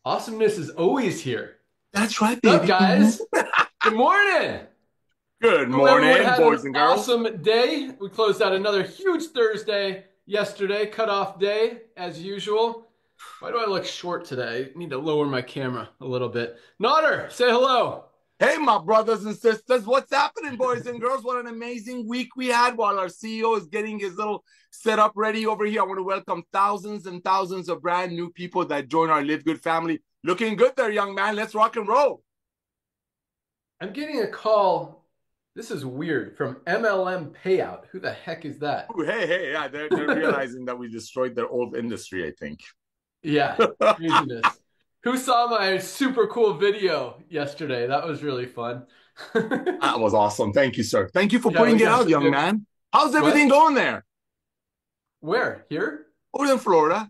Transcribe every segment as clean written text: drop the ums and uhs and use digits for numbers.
Awesomeness is always here. That's right, What's up, baby. guys? Good morning. Good Hope everyone morning, had boys an and girls. awesome day. We closed out another huge Thursday yesterday, cutoff day as usual. Why do I look short today? I need to lower my camera a little bit. Nodder, say hello. Hey, my brothers and sisters. What's happening, boys and girls? What an amazing week we had while our CEO is getting his little setup ready over here. I want to welcome thousands and thousands of brand new people that join our LiveGood family. Looking good there, young man. Let's rock and roll. I'm getting a call. This is weird, from MLM Payout. Who the heck is that? Ooh, hey, yeah, they're realizing that we destroyed their old industry, I think. Yeah, craziness. Who saw my super cool video yesterday? That was really fun. That was awesome. Thank you, sir. Thank you for Yeah, putting we it got out, some young good. man. How's everything What? going there? Where? Here? Over in Florida.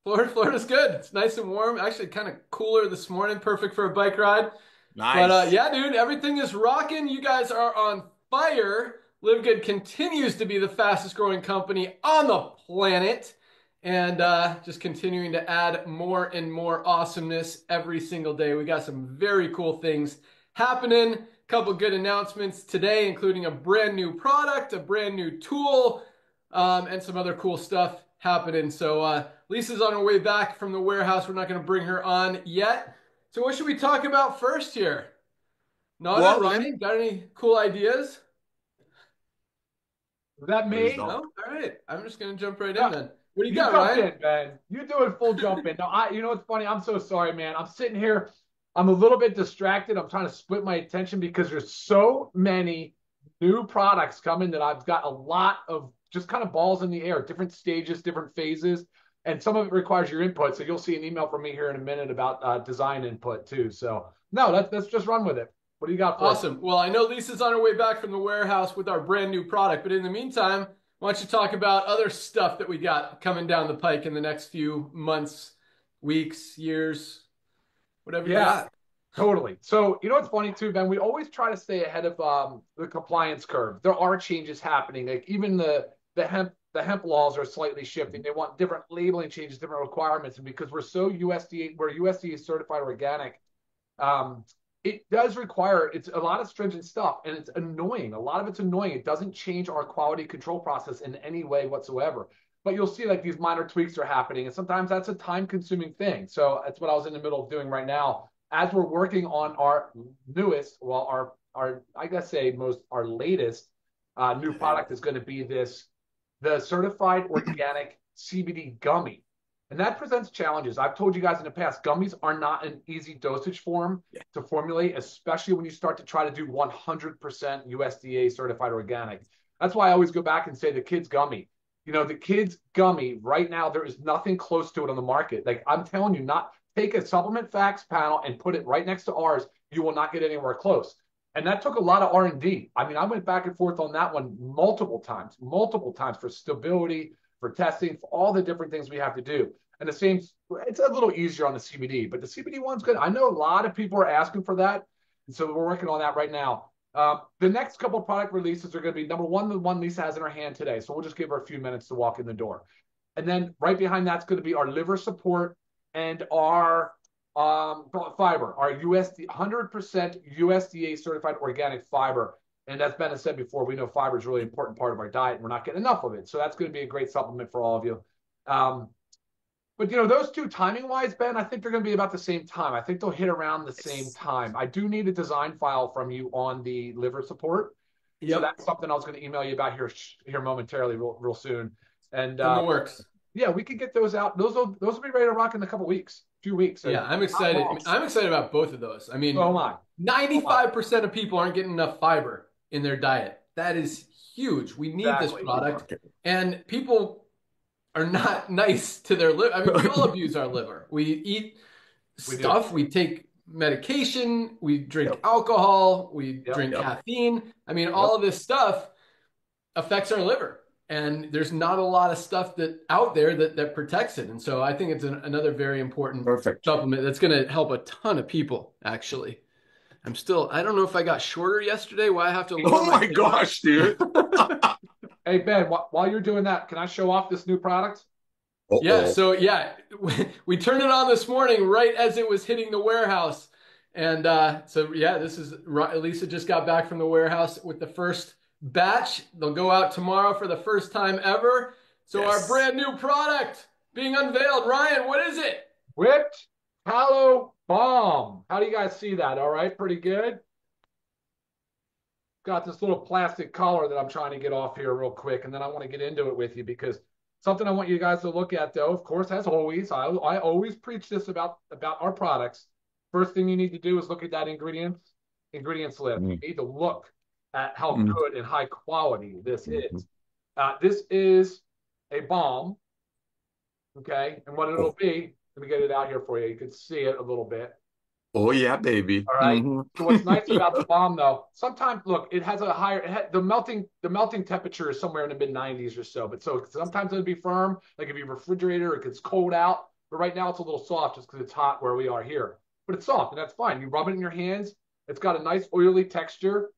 Florida's good. It's nice and warm. Actually, kind of cooler this morning. Perfect for a bike ride. But Nice. yeah, dude, everything is rocking. You guys are on fire. LiveGood continues to be the fastest growing company on the planet. And just continuing to add more and more awesomeness every single day. We got some very cool things happening. A couple good announcements today, including a brand new product, a brand new tool, and some other cool stuff happening. So Lisa's on her way back from the warehouse. We're not going to bring her on yet. So what should we talk about first here? Nada, Ronnie, got any cool ideas? Was that me? No? All right. I'm just going to jump right in then. What do you got, jump Ryan? in, man. You doing full jump in. No, you know what's funny? I'm so sorry, man. I'm sitting here. I'm a little bit distracted. I'm trying to split my attention because there's so many new products coming that I've got a lot of just kind of balls in the air, different stages, different phases. And some of it requires your input. So you'll see an email from me here in a minute about design input too. So no, let's just run with it. What do you got for us? Awesome. Well, I know Lisa's on her way back from the warehouse with our brand new product, but in the meantime, why don't you talk about other stuff that we got coming down the pike in the next few months, weeks, years, whatever you got. Totally. So, you know what's funny too, Ben? We always try to stay ahead of the compliance curve. There are changes happening. Like even the hemp laws are slightly shifting. They want different labeling changes, different requirements, and because we're USDA certified organic, it does require it's a lot of stringent stuff, and it's annoying. A lot of it's annoying. It doesn't change our quality control process in any way whatsoever. But you'll see like these minor tweaks are happening, and sometimes that's a time-consuming thing. So that's what I was in the middle of doing right now as we're working on our newest, well, our I guess our latest new product is going to be the certified organic CBD gummy. And that presents challenges. I've told you guys in the past, gummies are not an easy dosage form to formulate, especially when you start to try to do 100% USDA certified organic. That's why I always go back and say the kids gummy. You know, the kids gummy right now, there is nothing close to it on the market. Like I'm telling you, not take a supplement facts panel and put it right next to ours. You will not get anywhere close. And that took a lot of R&D. I mean, I went back and forth on that one multiple times for stability, for testing, for all the different things we have to do. And the same, it's a little easier on the CBD, but the CBD one's good. I know a lot of people are asking for that. And so we're working on that right now. The next couple of product releases are going to be number one, the one Lisa has in her hand today. So we'll just give her a few minutes to walk in the door. And then right behind that's going to be our liver support and our fiber, our 100% USDA certified organic fiber. And as Ben has said before, we know fiber is a really important part of our diet, and we're not getting enough of it. So that's going to be a great supplement for all of you. But, you know, those two timing-wise, Ben, I think they're going to be about the same time. I think they'll hit around the same time. I do need a design file from you on the liver support. Yep. So that's something I was going to email you about here momentarily, real soon. And in the works. Yeah, we could get those out. Those will be ready to rock in a couple weeks, few weeks. Yeah, I'm excited. I'm excited about both of those. I mean, 95% of people aren't getting enough fiber in their diet. That is huge. We need this product, and people are not nice to their liver. I mean, we all abuse our liver. We eat stuff. We take medication. We drink alcohol. We drink caffeine. I mean, all of this stuff affects our liver. And there's not a lot of stuff out there that protects it. And so I think it's another very important supplement that's going to help a ton of people, actually. I don't know if I got shorter yesterday. Why I have to lower Oh my gosh, dude. Hey, Ben, while you're doing that, can I show off this new product? Yeah, so yeah, we turned it on this morning right as it was hitting the warehouse. And so yeah, this is Lisa just got back from the warehouse with the first batch. They'll go out tomorrow for the first time ever. So our brand new product being unveiled. Ryan, what is it? Whipped tallow balm. How do you guys see that? All right, pretty good. Got this little plastic collar that I'm trying to get off here real quick, and then I want to get into it with you because something I want you guys to look at, though, of course, as always, I always preach this about our products. First thing you need to do is look at that ingredients list. You need to look at how good and high quality this is. This is a balm, okay? And what it'll be, let me get it out here for you. You can see it a little bit. Oh yeah, baby. All right. So what's nice about the balm, though, sometimes look, it has a higher the melting temperature is somewhere in the mid-90s or so. But so sometimes it'll be firm, like if you refrigerate it or it gets cold out. But right now it's a little soft just because it's hot where we are here. But it's soft and that's fine. You rub it in your hands. It's got a nice oily texture,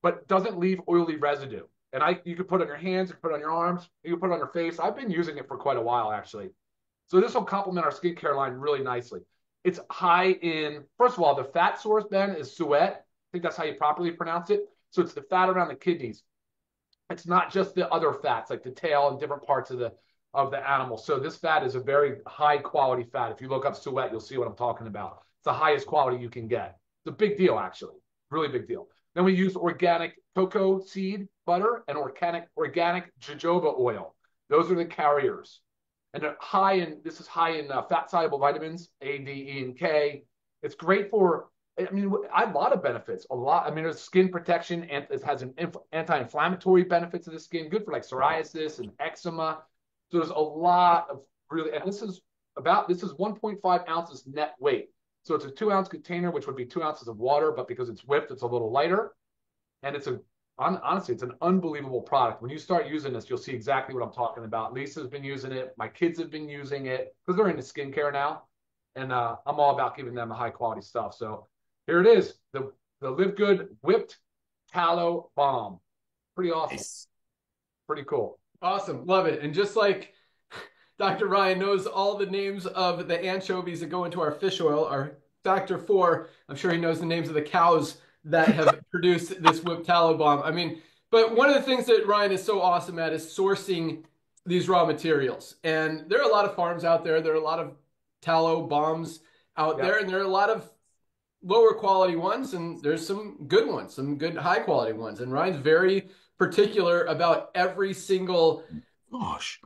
but doesn't leave oily residue. And you can put it on your hands, you can put it on your arms, you can put it on your face. I've been using it for quite a while actually. So this will complement our skincare line really nicely. It's high in, first of all, the fat source, Ben, is suet. I think that's how you properly pronounce it. So it's the fat around the kidneys. It's not just the other fats, like the tail and different parts of the animal. So this fat is a very high quality fat. If you look up suet, you'll see what I'm talking about. It's the highest quality you can get. It's a big deal, actually. Really big deal. Then we use organic cocoa seed butter and organic jojoba oil. Those are the carriers. And this is high in fat-soluble vitamins, A, D, E, and K. It's great for, a lot of benefits. There's skin protection, and it has an anti-inflammatory benefits of the skin, good for like psoriasis and eczema. So there's a lot of really, and this is 1.5 ounces net weight. So it's a 2-ounce container, which would be 2 ounces of water, but because it's whipped, it's a little lighter. And honestly, it's an unbelievable product. When you start using this, you'll see exactly what I'm talking about. Lisa's been using it. My kids have been using it because they're into skincare now. And I'm all about giving them the high quality stuff. So here it is, the LiveGood Whipped Tallow Balm. Pretty awesome. Nice. Pretty cool. Awesome. Love it. And just like Dr. Ryan knows all the names of the anchovies that go into our fish oil, our Factor 4, I'm sure he knows the names of the cows that have produced this whipped tallow balm. But one of the things that Ryan is so awesome at is sourcing these raw materials. And there are a lot of farms out there. There are a lot of tallow balms out there, and there are a lot of lower quality ones, and there's some good ones, some good high quality ones. And Ryan's very particular about every single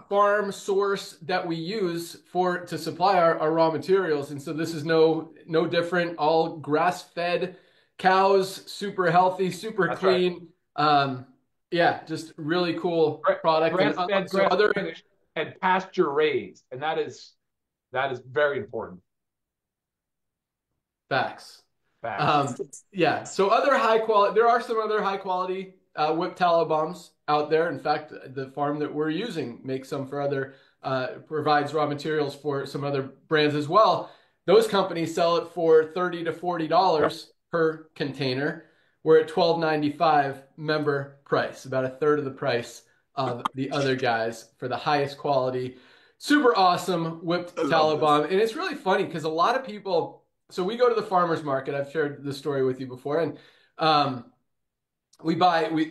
farm source that we use to supply our raw materials. And so this is no different. All grass-fed cows, super healthy, super That's clean. Right. Just really cool product. Grass-fed, and pasture raised, and that is very important. Facts. So other high quality, there are some other high quality whipped tallow balms out there. In fact, the farm that we're using makes some for other, provides raw materials for some other brands as well. Those companies sell it for $30 to $40 per container. We're at $12.95 member price, about a third of the price of the other guys for the highest quality, super awesome whipped tallow balm. And it's really funny because a lot of people, so we go to the farmer's market. I've shared the story with you before. And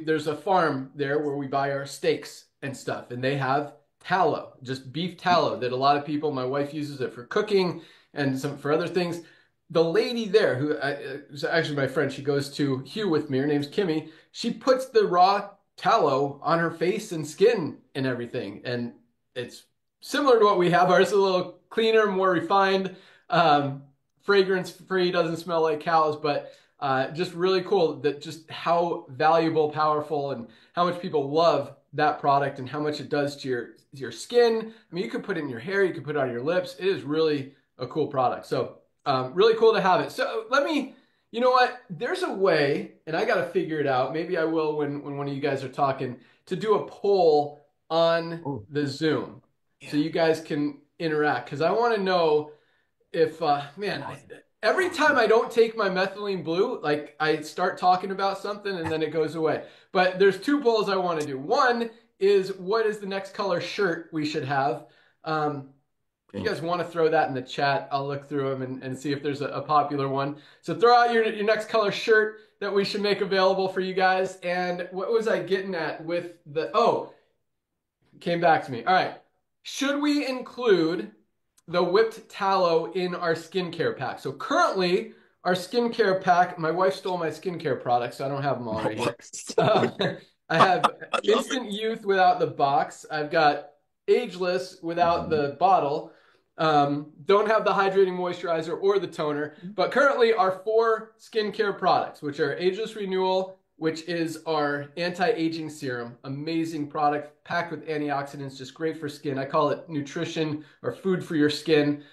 there's a farm there where we buy our steaks and stuff. And they have tallow, just beef tallow that a lot of people, my wife uses it for cooking and some for other things. The lady there, who is actually my friend, she goes to Hugh with me. Her name's Kimmy. She puts the raw tallow on her face and skin and everything. And it's similar to what we have. Ours is a little cleaner, more refined, fragrance-free, doesn't smell like cows, but just really cool that just how valuable, powerful, and how much people love that product and how much it does to your skin. You could put it in your hair, you could put it on your lips. It is really a cool product. So really cool to have it. So you know what? There's a way, and I got to figure it out. Maybe I will when one of you guys are talking, to do a poll on the Zoom so you guys can interact. Because I want to know if, every time I don't take my methylene blue, like I start talking about something and then it goes away. But there's two polls I want to do. One is, what is the next color shirt we should have? If you guys want to throw that in the chat, I'll look through them and see if there's a popular one. So throw out your next color shirt that we should make available for you guys. And what was I getting at with the, oh, came back to me. All right. Should we include the whipped tallow in our skincare pack? So currently, our skincare pack, my wife stole my skincare products, so I don't have them all right here. I have Instant Youth without the box. I've got Ageless without the bottle. Don't have the hydrating moisturizer or the toner. But currently, our 4 skincare products, which are Ageless Renewal, which is our anti-aging serum. Amazing product, packed with antioxidants, just great for skin. I call it nutrition or food for your skin.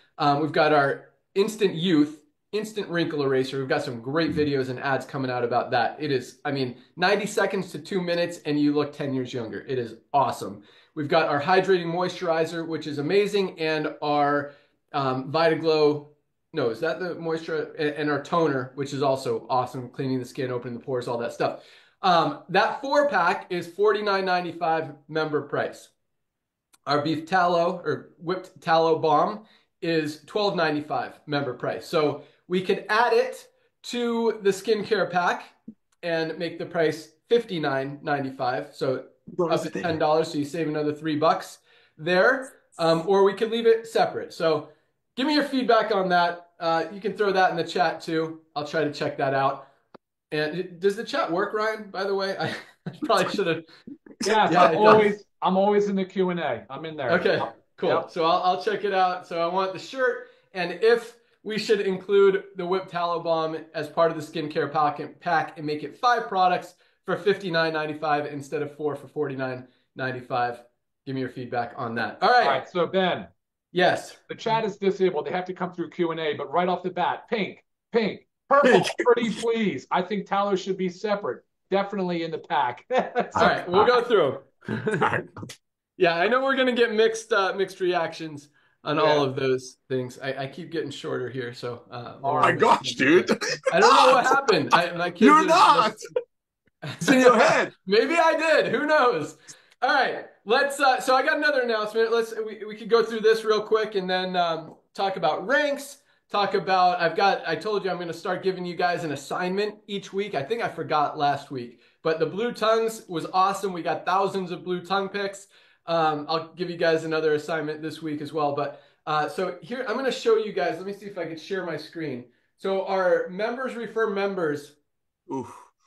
We've got our Instant Youth, instant wrinkle eraser. We've got some great videos and ads coming out about that. It is, I mean, 90 seconds to 2 minutes and you look 10 years younger. It is awesome. We've got our hydrating moisturizer, which is amazing, and our VitaGlow, no, is that the moisture? And our toner, which is also awesome, cleaning the skin, opening the pores, all that stuff. That 4-pack is $49.95 member price. Our beef tallow or whipped tallow balm is $12.95 member price. So we could add it to the skincare pack and make the price $59.95. So up to $10, so you save another $3 there. Or we could leave it separate. So give me your feedback on that. You can throw that in the chat too. I'll try to check that out. And does the chat work, Ryan? By the way, I probably should have. Yeah, I'm always in the Q&A. I'm in there. Okay, cool. Yep. So I'll check it out. So I want the shirt, and if we should include the whipped tallow balm as part of the skincare pack and make it 5 products for $59.95 instead of 4 for $49.95. Give me your feedback on that. All right. All right. So Ben. Yes. The chat is disabled. They have to come through Q&A, but right off the bat, pink, purple, pretty please. I think tallow should be separate. Definitely in the pack. All right, we'll go through. Yeah, I know we're gonna get mixed reactions on all of those things. I keep getting shorter here, so. Oh my gosh, dude! I don't know what happened. My kids You're not. It's in your head. Maybe I did. Who knows? All right, let's. So I got another announcement. We could go through this real quick and then talk about ranks. Talk about. I told you I'm going to start giving you guys an assignment each week. I think I forgot last week, but the blue tongues was awesome. We got thousands of blue tongue picks. I'll give you guys another assignment this week as well. But so here I'm going to show you guys. Let me see if I can share my screen. So our members refer members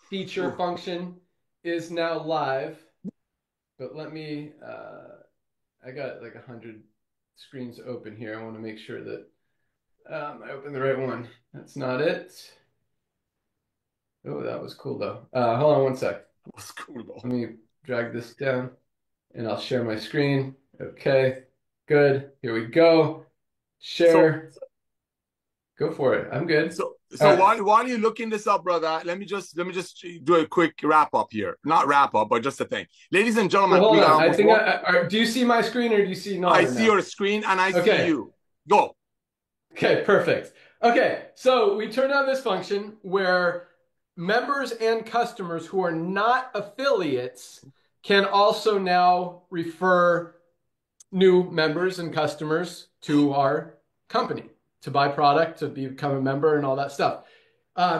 feature function is now live. But let me, I got like 100 screens open here. I want to make sure that I opened the right one. That's not it. Oh, that was cool though. Hold on one sec. That was cool though. Let me drag this down and I'll share my screen. Okay, good. Here we go. Share. Go for it. I'm good. So while you're looking this up, brother, let me just do a quick wrap up here. Not wrap up, but just a thing. Ladies and gentlemen, hold on. I think do you see my screen or do you see no? I see your screen and I see you. Go. Okay, perfect. Okay, so we turned on this function where members and customers who are not affiliates can also now refer new members and customers to our company to buy product, to become a member and all that stuff.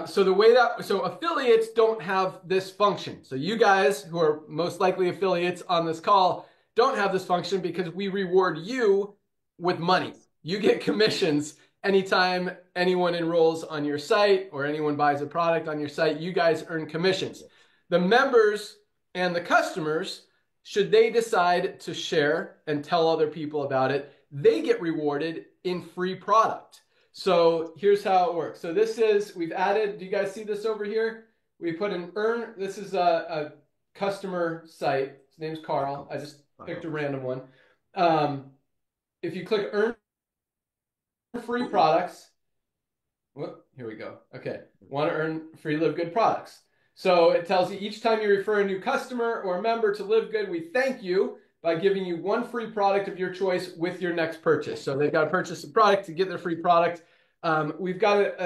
So affiliates don't have this function. So you guys who are most likely affiliates on this call don't have this function because we reward you with money. You get commissions anytime anyone enrolls on your site or anyone buys a product on your site, you guys earn commissions. The members and the customers, should they decide to share and tell other people about it, they get rewarded in free product. So here's how it works. So this is, we've added, do you guys see this over here? We put an earn, this is a customer site. His name's Carl. I just picked a random one. If you click earn free products, whoop, here we go. Okay, want to earn free LiveGood products. So it tells you each time you refer a new customer or member to LiveGood, we thank you by giving you one free product of your choice with your next purchase. So they've got to purchase a product to get their free product. We've got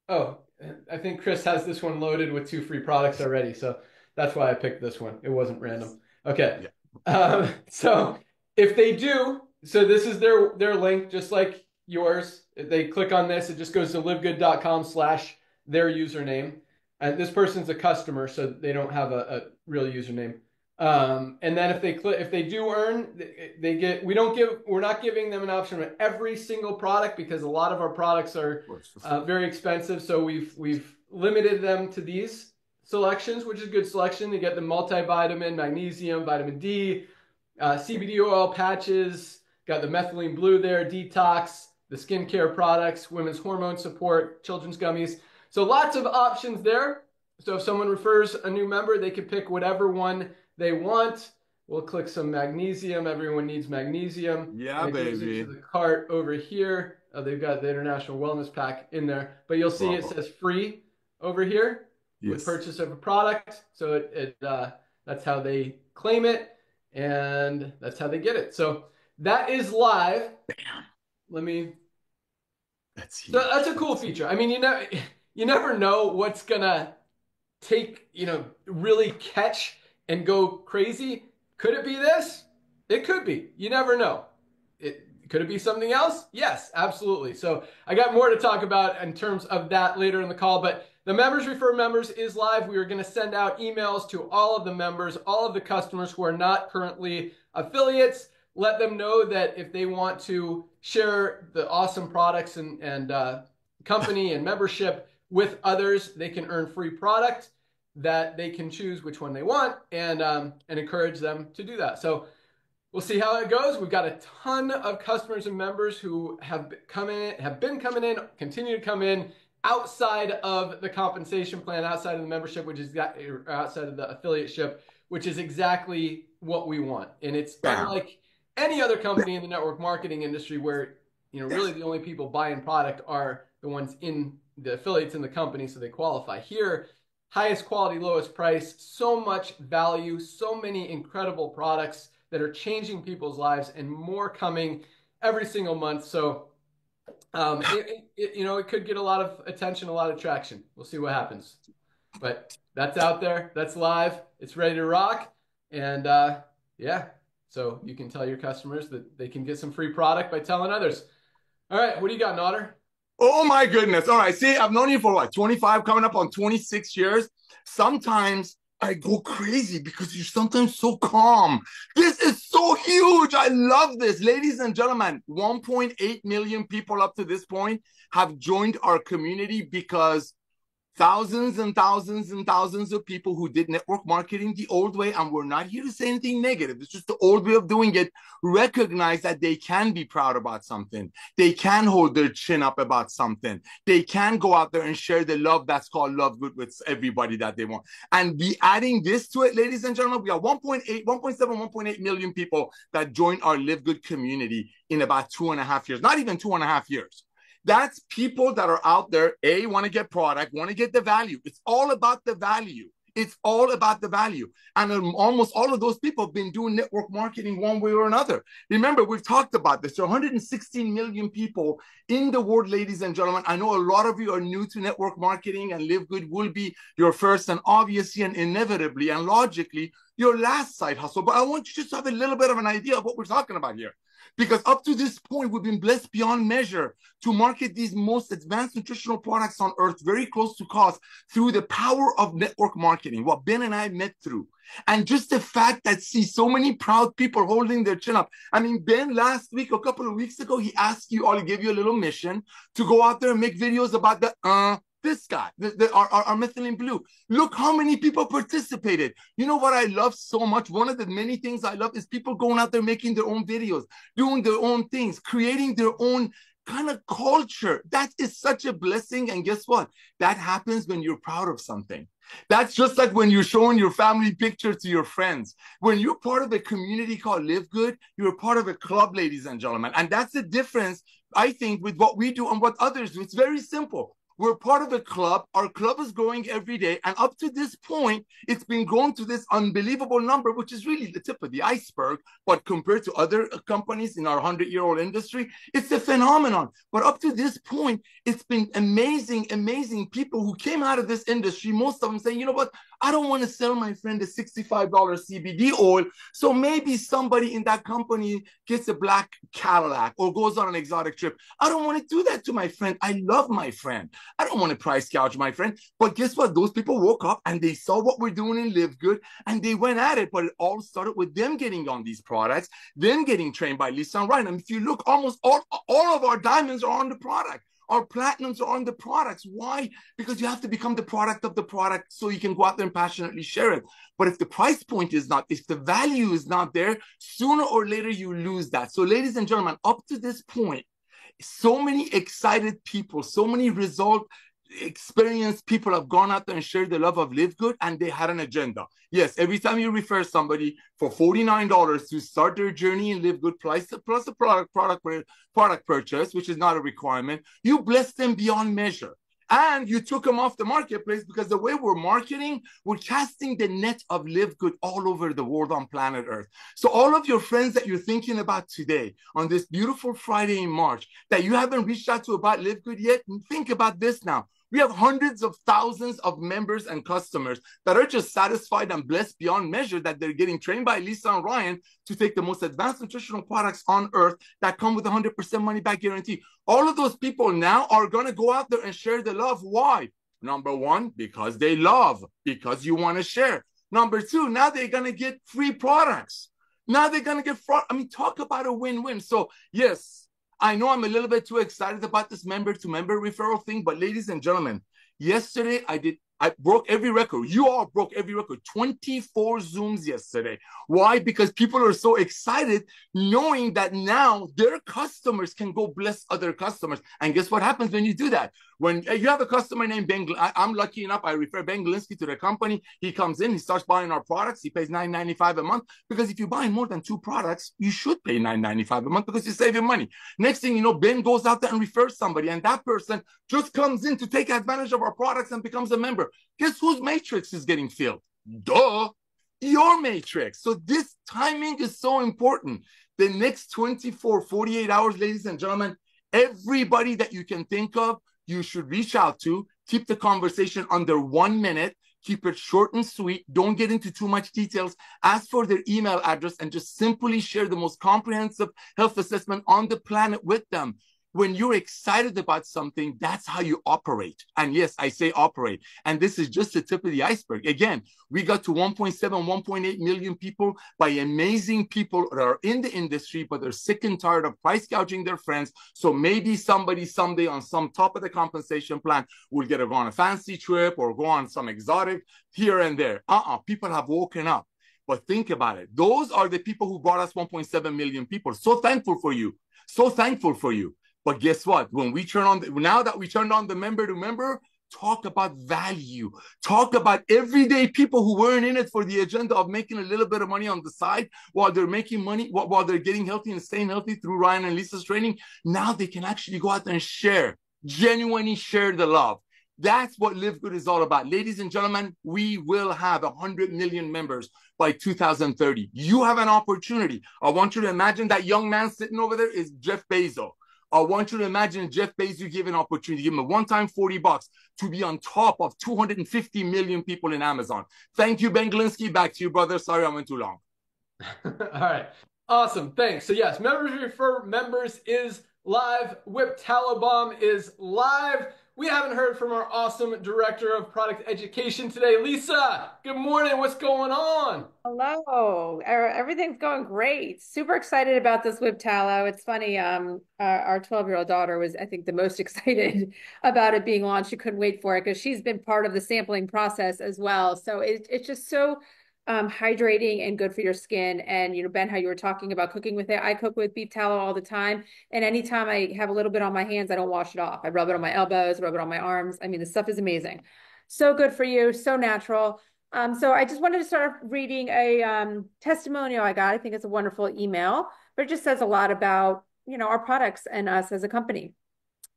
I think Chris has this one loaded with 2 free products already. So that's why I picked this one. It wasn't random. Okay. Yeah. So if they do, So this is their link, just like yours. If they click on this, it just goes to livegood.com/their username. And this person's a customer, so they don't have a real username. And then if they do earn, they get. We're not giving them an option on every single product because a lot of our products are very expensive. So we've limited them to these selections, which is a good selection. You get the multivitamin, magnesium, vitamin D, CBD oil patches, got the methylene blue there, detox, the skincare products, women's hormone support, children's gummies. So lots of options there. So if someone refers a new member, they can pick whatever one they want. We'll click some magnesium. Everyone needs magnesium. Yeah, baby. To the cart over here. They've got the International Wellness Pack in there, but you'll see it says free over here with purchase of a product. So that's how they claim it, and that's how they get it. So that is live. Bam. That's a cool feature. I mean, you never know what's gonna really catch and go crazy. Could it be this? It could be. You never know. Could it be something else? Yes, absolutely. So I got more to talk about in terms of that later in the call, but the Members Refer Members is live. We are going to send out emails to all of the members, all of the customers who are not currently affiliates. Let them know that if they want to share the awesome products and company and membership with others, they can earn free product that they can choose which one they want and encourage them to do that. So we'll see how it goes. We've got a ton of customers and members who have been coming in, continue to come in outside of the compensation plan, outside of the membership, which is outside of the affiliateship, which is exactly what we want. And it's unlike any other company in the network marketing industry where, really the only people buying product are the ones in the affiliates in the company, so they qualify. Here, highest quality, lowest price, so much value, so many incredible products that are changing people's lives, and more coming every single month. So it could get a lot of attention, a lot of traction. We'll see what happens. But that's out there. That's live. It's ready to rock. And so you can tell your customers that they can get some free product by telling others. All right, what do you got, Nader? Oh my goodness. All right. See, I've known you for what, 25, coming up on 26 years. Sometimes I go crazy because you're sometimes so calm. This is so huge. I love this. Ladies and gentlemen, 1.8 million people up to this point have joined our community because thousands and thousands and thousands of people who did network marketing the old way, and we're not here to say anything negative. It's just the old way of doing it. Recognize that they can be proud about something. They can hold their chin up about something. They can go out there and share the love that's called LiveGood with everybody that they want. And be adding this to it, ladies and gentlemen, we got 1.8 million people that joined our LiveGood community in about 2.5 years, not even 2.5 years. That's people that are out there, want to get product, want to get the value. It's all about the value. It's all about the value. And almost all of those people have been doing network marketing one way or another. Remember, we've talked about this. There are 116 million people in the world, ladies and gentlemen. I know a lot of you are new to network marketing, and LiveGood will be your first and obviously and inevitably and logically your last side hustle. But I want you just to have a little bit of an idea of what we're talking about here. Because up to this point, we've been blessed beyond measure to market these most advanced nutritional products on earth very close to cost through the power of network marketing, what Ben and I met through. And just the fact that see so many proud people holding their chin up. I mean, Ben, last week, a couple of weeks ago, he asked you all, he gave you a little mission to go out there and make videos about this guy, our methylene blue. Look how many people participated. You know what I love so much? One of the many things I love is people going out there making their own videos, doing their own things, creating their own kind of culture. That is such a blessing. And guess what? That happens when you're proud of something. That's just like when you're showing your family picture to your friends. When you're part of a community called LiveGood, you're part of a club, ladies and gentlemen. And that's the difference, I think, with what we do and what others do. It's very simple. We're part of the club. Our club is growing every day. And up to this point, it's been growing to this unbelievable number, which is really the tip of the iceberg. But compared to other companies in our 100-year-old industry, it's a phenomenon. But up to this point, it's been amazing, amazing people who came out of this industry, most of them saying, you know what, I don't want to sell my friend a $65 CBD oil. So maybe somebody in that company gets a black Cadillac or goes on an exotic trip. I don't want to do that to my friend. I love my friend. I don't want to price gouge my friend. But guess what? Those people woke up and they saw what we're doing in LiveGood and they went at it. But it all started with them getting on these products, then getting trained by Lisa and Ryan. And if you look, almost all of our diamonds are on the product. Our platinums are on the products. Why? Because you have to become the product of the product so you can go out there and passionately share it. But if the price point is not, if the value is not there, sooner or later you lose that. So ladies and gentlemen, up to this point, so many excited people, so many experienced people have gone out there and shared the love of LiveGood, and they had an agenda. Yes, every time you refer somebody for $49 to start their journey in LiveGood, plus the product purchase, which is not a requirement, you bless them beyond measure. And you took them off the marketplace because the way we're marketing, we're casting the net of LiveGood all over the world on planet Earth. So all of your friends that you're thinking about today on this beautiful Friday in March that you haven't reached out to about LiveGood yet, think about this now. We have hundreds of thousands of members and customers that are just satisfied and blessed beyond measure that they're getting trained by Lisa and Ryan to take the most advanced nutritional products on earth that come with 100% money back guarantee. All of those people now are going to go out there and share the love. Why? Number one, because they love, because you want to share. Number two, now they're going to get free products. Now they're going to get fraud. I mean, talk about a win-win. So yes, I know I'm a little bit too excited about this member-to-member referral thing, but ladies and gentlemen, yesterday I broke every record. You all broke every record. 24 Zooms yesterday. Why? Because people are so excited knowing that now their customers can go bless other customers. And guess what happens when you do that? When you have a customer named Ben, I'm lucky enough, I refer Ben Glinsky to the company. He comes in, he starts buying our products. He pays $9.95 a month because if you buy more than 2 products, you should pay $9.95 a month because you're saving money. Next thing you know, Ben goes out there and refers somebody, and that person just comes in to take advantage of our products and becomes a member. Guess whose matrix is getting filled? Duh, your matrix. So this timing is so important. The next 24, 48 hours, ladies and gentlemen, everybody that you can think of, you should reach out to. Keep the conversation under 1 minute. Keep it short and sweet. Don't get into too much details. Ask for their email address and just simply share the most comprehensive health assessment on the planet with them. When you're excited about something, that's how you operate. And yes, I say operate. And this is just the tip of the iceberg. Again, we got to 1.7, 1.8 million people by amazing people that are in the industry, but they're sick and tired of price gouging their friends. So maybe somebody someday on some top of the compensation plan will get to go on a fancy trip or go on some exotic here and there. People have woken up. But think about it. Those are the people who brought us 1.7 million people. So thankful for you. So thankful for you. But guess what? When we turn on, now that we turned on the member-to-member, talk about value. Talk about everyday people who weren't in it for the agenda of making a little bit of money on the side while they're making money, while they're getting healthy and staying healthy through Ryan and Lisa's training. Now they can actually go out there and share, genuinely share the love. That's what LiveGood is all about. Ladies and gentlemen, we will have 100 million members by 2030. You have an opportunity. I want you to imagine that young man sitting over there is Jeff Bezos. I want you to imagine Jeff Bezos give an opportunity, give him a one-time $40 to be on top of 250 million people in Amazon. Thank you, Ben Glinsky. Back to you, brother. Sorry I went too long. All right. Awesome. Thanks. So yes, members refer members is live. Whip Talabomb is live. We haven't heard from our awesome director of product education today. Lisa, good morning. What's going on? Hello. Everything's going great. Super excited about this Whip Tallow. It's funny. Our 12-year-old daughter was, I think, the most excited about it being launched. She couldn't wait for it because she's been part of the sampling process as well. So it's just so hydrating and good for your skin. And, you know, Ben, how you were talking about cooking with it. I cook with beef tallow all the time. And anytime I have a little bit on my hands, I don't wash it off. I rub it on my elbows, rub it on my arms. I mean, the stuff is amazing. So good for you. So natural. So I just wanted to start reading a testimonial I got. I think it's a wonderful email, but it just says a lot about, you know, our products and us as a company.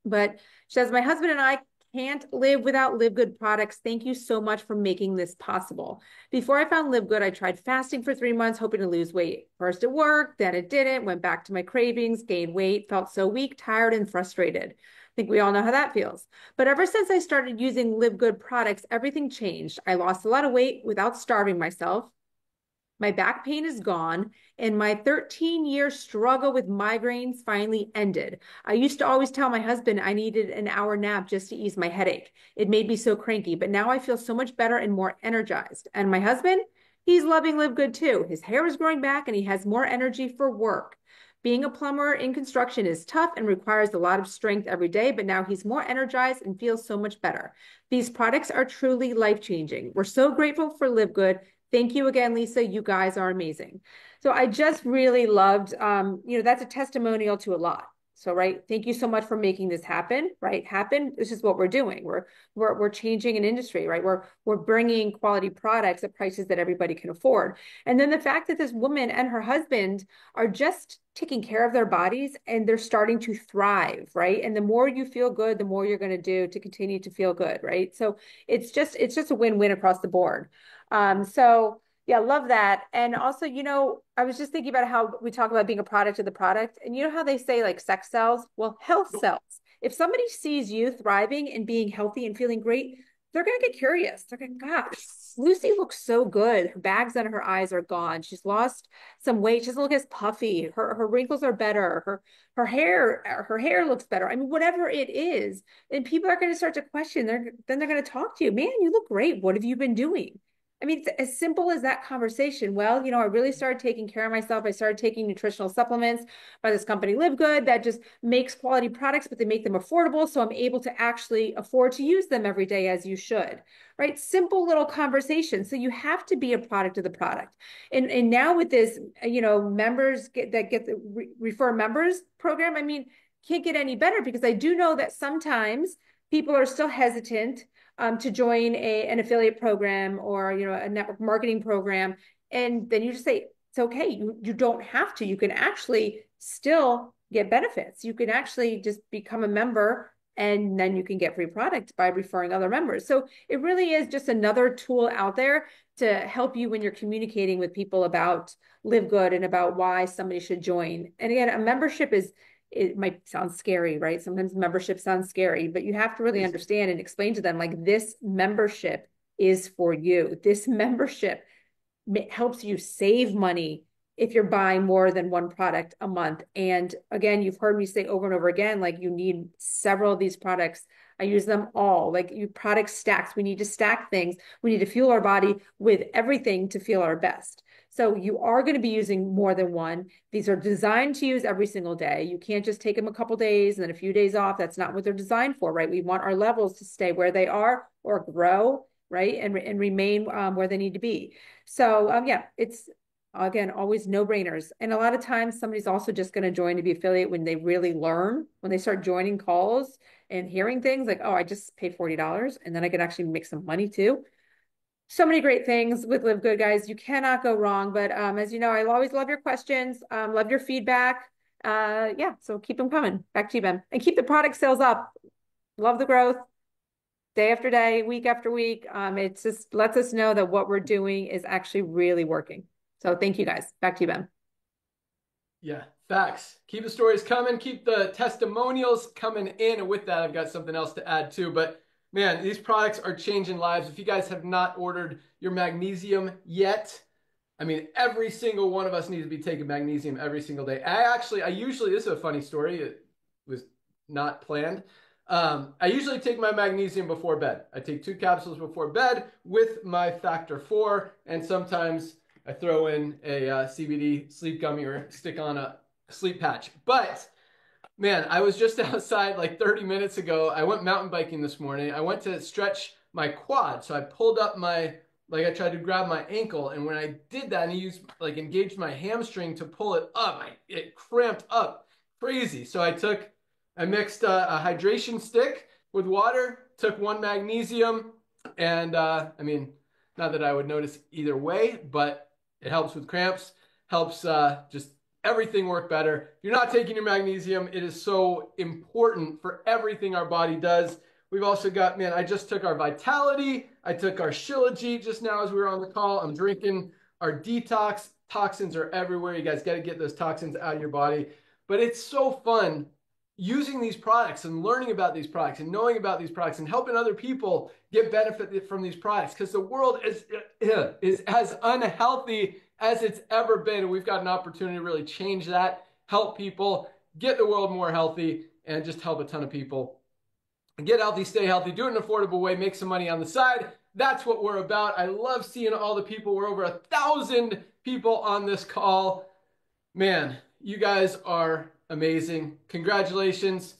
But she says, my husband and I can't live without LiveGood products. Thank you so much for making this possible. Before I found LiveGood, I tried fasting for 3 months, hoping to lose weight. First it worked, then it didn't, went back to my cravings, gained weight, felt so weak, tired, and frustrated. I think we all know how that feels. But ever since I started using LiveGood products, everything changed. I lost a lot of weight without starving myself. My back pain is gone, and my 13-year struggle with migraines finally ended. I used to always tell my husband I needed an hour nap just to ease my headache. It made me so cranky, but now I feel so much better and more energized. And my husband, he's loving LiveGood too. His hair is growing back and he has more energy for work. Being a plumber in construction is tough and requires a lot of strength every day, but now he's more energized and feels so much better. These products are truly life-changing. We're so grateful for LiveGood. Thank you again, Lisa. You guys are amazing. So I just really loved, that's a testimonial to a lot. So, right. Thank you so much for making this happen, right? This is what we're doing. We're changing an industry, right? We're bringing quality products at prices that everybody can afford. And then the fact that this woman and her husband are just taking care of their bodies and they're starting to thrive, right? And the more you feel good, the more you're going to do to continue to feel good, right? So it's just a win-win across the board. So yeah, love that. And also, I was just thinking about how we talk about being a product of the product, and you know how they say like sex sells? Well, health sells. If somebody sees you thriving and being healthy and feeling great, they're going to get curious. They're going, gosh, Lucy looks so good. Her bags under her eyes are gone. She's lost some weight. She doesn't look as puffy. Her wrinkles are better. Her hair looks better. I mean, whatever it is, and people are going to start to question. Then they're going to talk to you. Man, you look great. What have you been doing? I mean, it's as simple as that conversation. Well, I really started taking care of myself. I started taking nutritional supplements by this company, LiveGood, that just makes quality products, but they make them affordable. So I'm able to actually afford to use them every day as you should, right? Simple little conversation. So you have to be a product of the product. And now with this, members get the refer members program, I mean, can't get any better, because I do know that sometimes people are still hesitant to join an affiliate program or a network marketing program, and then you just say it's okay. You don't have to. You can actually still get benefits. You can actually just become a member, and then you can get free product by referring other members. So it really is just another tool out there to help you when you're communicating with people about LiveGood and about why somebody should join. And again, a membership it might sound scary, right? Sometimes membership sounds scary, but you have to really understand and explain to them, like, this membership is for you. This membership helps you save money if you're buying more than one product a month. And again, you've heard me say over and over again, like, you need several of these products. I use them all. Like, product stacks. We need to stack things. We need to fuel our body with everything to feel our best. So you are going to be using more than one. These are designed to use every single day. You can't just take them a couple days and then a few days off. That's not what they're designed for, right? We want our levels to stay where they are or grow, right? And remain where they need to be. So yeah, it's, again, always no-brainers. And a lot of times somebody's also just going to join to be affiliate when they really learn, when they start joining calls and hearing things like, oh, I just paid $40 and then I can actually make some money too. So many great things with LiveGood, guys. You cannot go wrong. But as you know, I always love your questions, love your feedback. Yeah, so keep them coming. Back to you, Ben. And keep the product sales up. Love the growth. Day after day, week after week. It just lets us know that what we're doing is actually really working. So thank you, guys. Back to you, Ben. Yeah, facts. Keep the stories coming. Keep the testimonials coming in. And with that, I've got something else to add too. But man, these products are changing lives. If you guys have not ordered your magnesium yet, I mean, every single one of us needs to be taking magnesium every single day. I usually, this is a funny story. It was not planned. I usually take my magnesium before bed. I take 2 capsules before bed with my Factor 4, and sometimes I throw in a CBD sleep gummy or stick on a sleep patch. But man, I was just outside like 30 minutes ago. I went mountain biking this morning. I went to stretch my quad. So I pulled up I tried to grab my ankle. And when I did that and engaged my hamstring to pull it up, it cramped up crazy. So I mixed a hydration stick with water, took 1 magnesium. And I mean, not that I would notice either way, but it helps with cramps, helps just everything work better. If you're not taking your magnesium, it is so important for everything our body does. We've also got, man, I just took our Vitality. I took our Shilajit just now as we were on the call. I'm drinking our Detox. Toxins are everywhere. You guys got to get those toxins out of your body. But it's so fun using these products and learning about these products and knowing about these products and helping other people get benefit from these products, because the world is as unhealthy as it's ever been. And we've got an opportunity to really change that, help people, get the world more healthy, and just help a ton of people get healthy, stay healthy, do it in an affordable way, make some money on the side. That's what we're about. I love seeing all the people. We're over 1,000 people on this call. Man, you guys are amazing. Congratulations.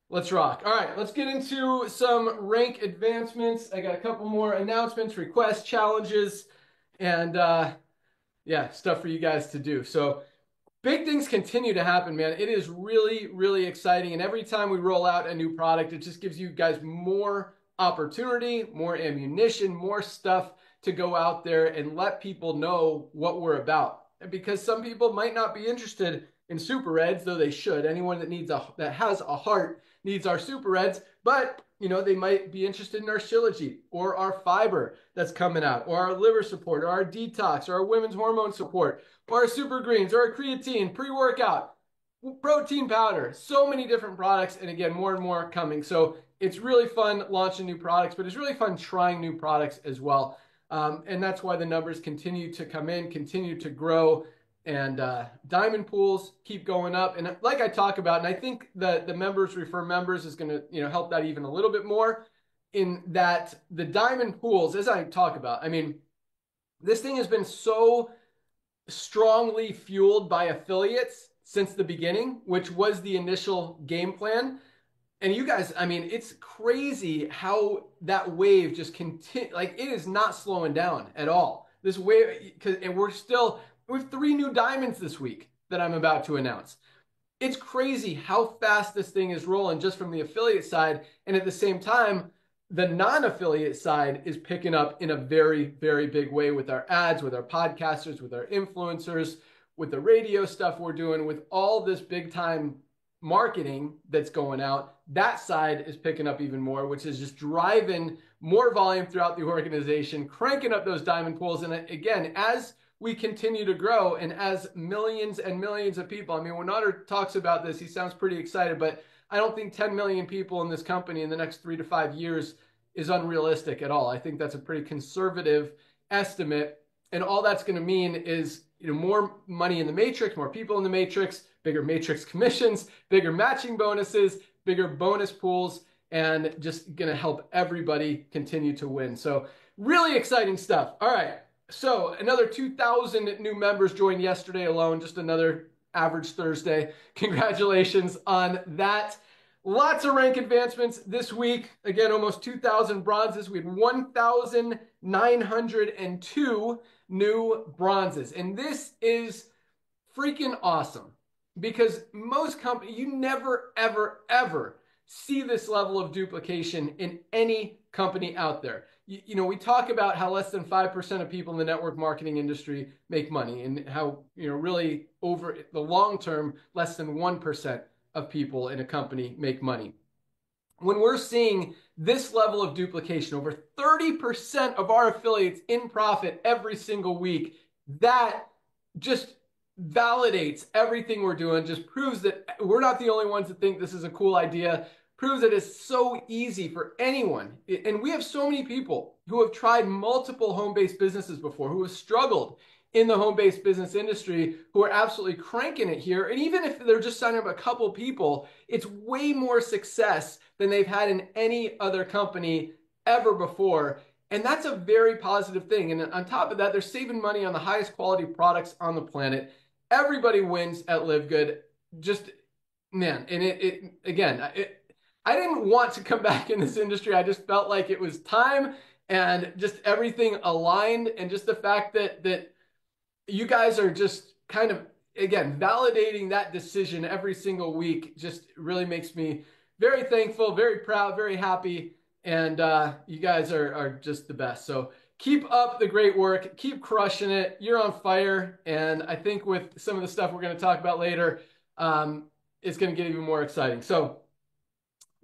Let's rock. All right, let's get into some rank advancements. I got a couple more announcements, requests, challenges, and yeah, stuff for you guys to do. So big things continue to happen, man. It is really, really exciting. And every time we roll out a new product, it just gives you guys more opportunity, more ammunition, more stuff to go out there and let people know what we're about. Because some people might not be interested in Super Reds, though they should. Anyone that has a heart needs our Super Reds, but you know, they might be interested in our Shilajit or our fiber that's coming out, or our liver support, or our detox, or our women's hormone support, or our super greens, or our creatine, pre-workout, protein powder, so many different products. And again, more and more coming. So it's really fun launching new products, but it's really fun trying new products as well. And that's why the numbers continue to come in, continue to grow, and diamond pools keep going up. And like I talk about, and I think that the members refer members is going to, you know, help that even a little bit more, in that the diamond pools, as I talk about, I mean, this thing has been so strongly fueled by affiliates since the beginning, which was the initial game plan. And you guys, I mean, it's crazy how that wave just continue. Like, it is not slowing down at all. This wave, and we have 3 new diamonds this week that I'm about to announce. It's crazy how fast this thing is rolling just from the affiliate side. And at the same time, the non-affiliate side is picking up in a very, very big way with our ads, with our podcasters, with our influencers, with the radio stuff we're doing, with all this big time marketing that's going out. That side is picking up even more, which is just driving more volume throughout the organization, cranking up those diamond pools. And again, as we continue to grow, and as millions and millions of people, I mean, when Otter talks about this, he sounds pretty excited, but I don't think 10 million people in this company in the next 3 to 5 years is unrealistic at all. I think that's a pretty conservative estimate. And all that's going to mean is, you know, more money in the matrix, more people in the matrix, bigger matrix commissions, bigger matching bonuses, bigger bonus pools, and just going to help everybody continue to win. So really exciting stuff. All right. So another 2,000 new members joined yesterday alone, just another average Thursday. Congratulations on that. Lots of rank advancements this week. Again, almost 2,000 bronzes. We had 1,902 new bronzes. And this is freaking awesome, because most companies, you never, ever, ever see this level of duplication in any company out there. You know, we talk about how less than 5% of people in the network marketing industry make money, and how, you know, really over the long term, less than 1% of people in a company make money. When we're seeing this level of duplication, over 30% of our affiliates in profit every single week, that just validates everything we're doing, just proves that we're not the only ones that think this is a cool idea, proves that it's so easy for anyone. And we have so many people who have tried multiple home-based businesses before, who have struggled in the home-based business industry, who are absolutely cranking it here. And even if they're just signing up a couple people, it's way more success than they've had in any other company ever before. And that's a very positive thing. And on top of that, they're saving money on the highest quality products on the planet. Everybody wins at LiveGood. Just, man, and I didn't want to come back in this industry. I just felt like it was time, and just everything aligned, and just the fact that you guys are just kind of, again, validating that decision every single week just really makes me very thankful, very proud, very happy. And you guys are just the best. So keep up the great work. Keep crushing it. You're on fire. And I think with some of the stuff we're going to talk about later, it's going to get even more exciting. So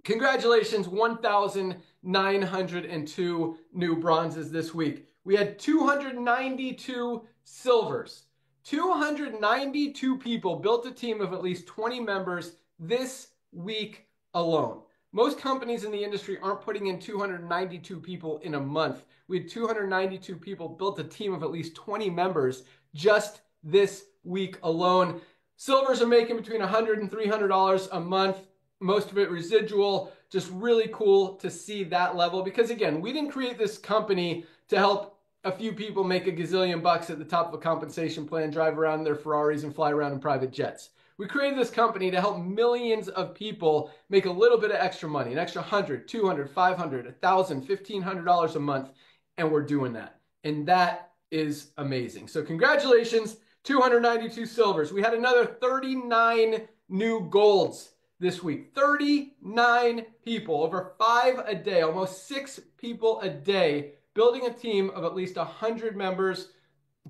Congratulations, 1,902 new bronzes this week. We had 292 silvers. 292 people built a team of at least 20 members this week alone. Most companies in the industry aren't putting in 292 people in a month. We had 292 people built a team of at least 20 members just this week alone. Silvers are making between $100 and $300 a month. Most of it residual. Just really cool to see that level, because again, we didn't create this company to help a few people make a gazillion bucks at the top of a compensation plan, drive around in their Ferraris and fly around in private jets. We created this company to help millions of people make a little bit of extra money, an extra $100, $200, $500, $1,000, $1,500 a month, and we're doing that. And that is amazing. So congratulations, 292 silvers. We had another 39 new golds this week. 39 people, over 5 a day, almost 6 people a day, building a team of at least 100 members,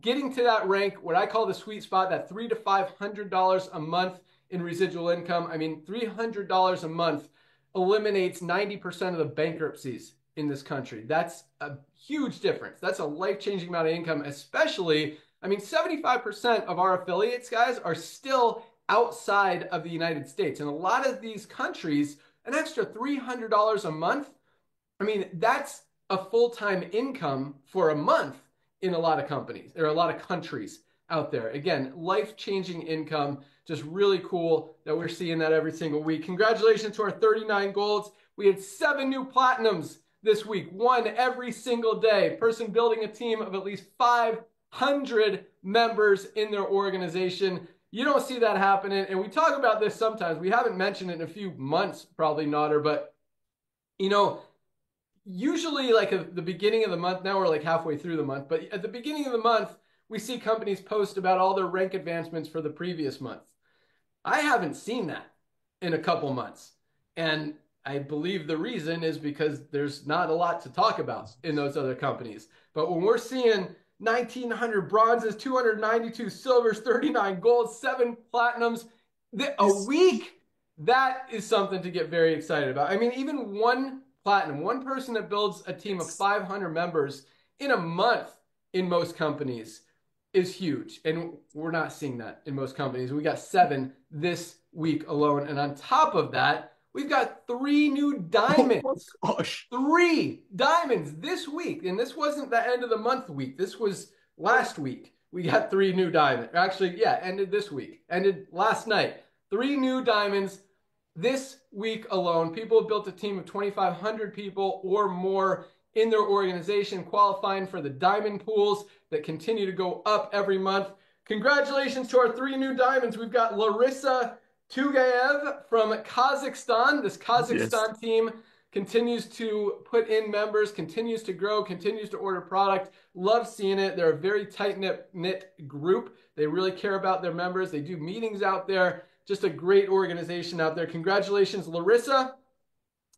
getting to that rank, what I call the sweet spot, that $300 to $500 a month in residual income. I mean, $300 a month eliminates 90% of the bankruptcies in this country. That's a huge difference. That's a life-changing amount of income, especially, I mean, 75% of our affiliates, guys, are still outside of the United States. In a lot of these countries, an extra $300 a month, I mean, that's a full-time income for a month in a lot of companies. There are a lot of countries out there. Again, life-changing income. Just really cool that we're seeing that every single week. Congratulations to our 39 golds. We had 7 new platinums this week, 1 every single day. Person building a team of at least 500 members in their organization. You don't see that happening. And we talk about this sometimes. We haven't mentioned it in a few months, probably not, but you know, usually like at the beginning of the month, now we're like halfway through the month, but at the beginning of the month, we see companies post about all their rank advancements for the previous month. I haven't seen that in a couple months. And I believe the reason is because there's not a lot to talk about in those other companies. But when we're seeing 1,900 bronzes, 292 silvers, 39 golds, 7 platinums a week, that is something to get very excited about. I mean, even 1 platinum, 1 person that builds a team of 500 members in a month in most companies is huge. And we're not seeing that in most companies. We got 7 this week alone. And on top of that, we've got 3 new diamonds. Oh, gosh. 3 diamonds this week. And this wasn't the end of the month week. This was last week. We got 3 new diamonds. Actually, yeah, ended this week. Ended last night. 3 new diamonds this week alone. People have built a team of 2,500 people or more in their organization, qualifying for the diamond pools that continue to go up every month. Congratulations to our 3 new diamonds. We've got Larissa Tugaev from Kazakhstan. This Kazakhstan team continues to put in members, continues to grow, continues to order product. Love seeing it. They're a very tight-knit group. They really care about their members. They do meetings out there. Just a great organization out there. Congratulations, Larissa.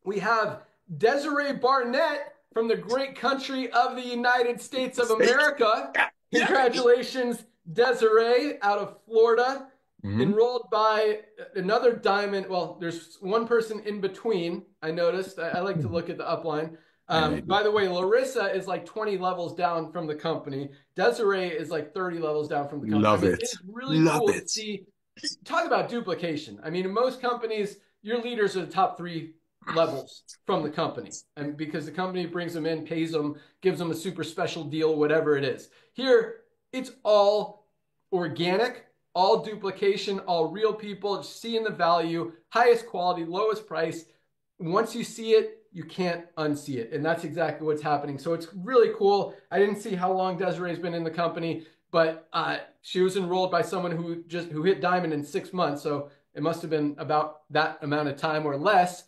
We have Desiree Barnett from the great country of the United States of America. Congratulations, Desiree, out of Florida. Enrolled by another diamond. Well, there's 1 person in between. I noticed. I like to look at the upline. By the way, Larissa is like 20 levels down from the company. Desiree is like 30 levels down from the company. Love it. It's really cool to see. Talk about duplication. I mean, in most companies, your leaders are the top 3 levels from the company. And because the company brings them in, pays them, gives them a super special deal, whatever it is. Here, it's all organic, all duplication, all real people, just seeing the value, highest quality, lowest price. Once you see it, you can't unsee it. And that's exactly what's happening. So it's really cool. I didn't see how long Desiree's been in the company, but she was enrolled by someone who hit diamond in 6 months. So it must have been about that amount of time or less.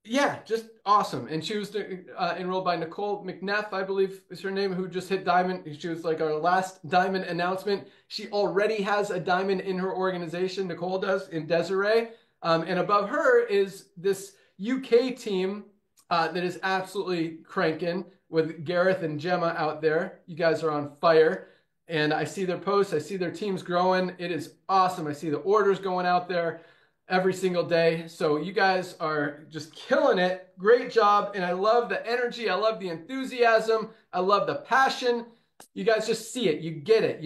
Yeah, just awesome. And she was enrolled by Nicole McNeff, I believe is her name, who just hit diamond. She was like our last diamond announcement. She already has a diamond in her organization. Nicole does, in Desiree. And above her is this UK team that is absolutely cranking with Gareth and Gemma out there. You guys are on fire. And I see their posts. I see their teams growing. It is awesome. I see the orders going out there. every single day. So you guys are just killing it. Great job. And I love the energy. I love the enthusiasm. I love the passion. You guys just see it. You get it.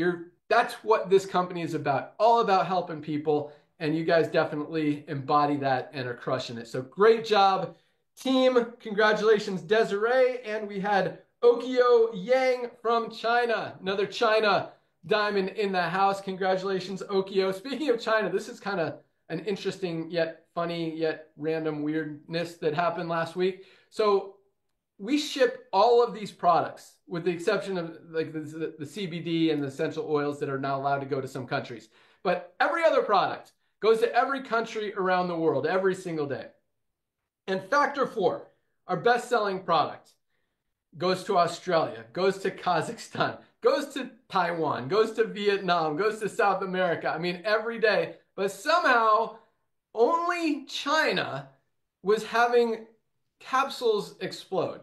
That's what this company is about. All about helping people. And you guys definitely embody that and are crushing it. So great job, team. Congratulations, Desiree. And we had Okio Yang from China. Another China diamond in the house. Congratulations, Okio. Speaking of China, this is kind of an interesting yet funny yet random weirdness that happened last week. So we ship all of these products with the exception of like the CBD and the essential oils that are now allowed to go to some countries. But every other product goes to every country around the world every single day. And Factor 4, our best-selling product, goes to Australia, goes to Kazakhstan, goes to Taiwan, goes to Vietnam, goes to South America. I mean, every day. But somehow, only China was having capsules explode.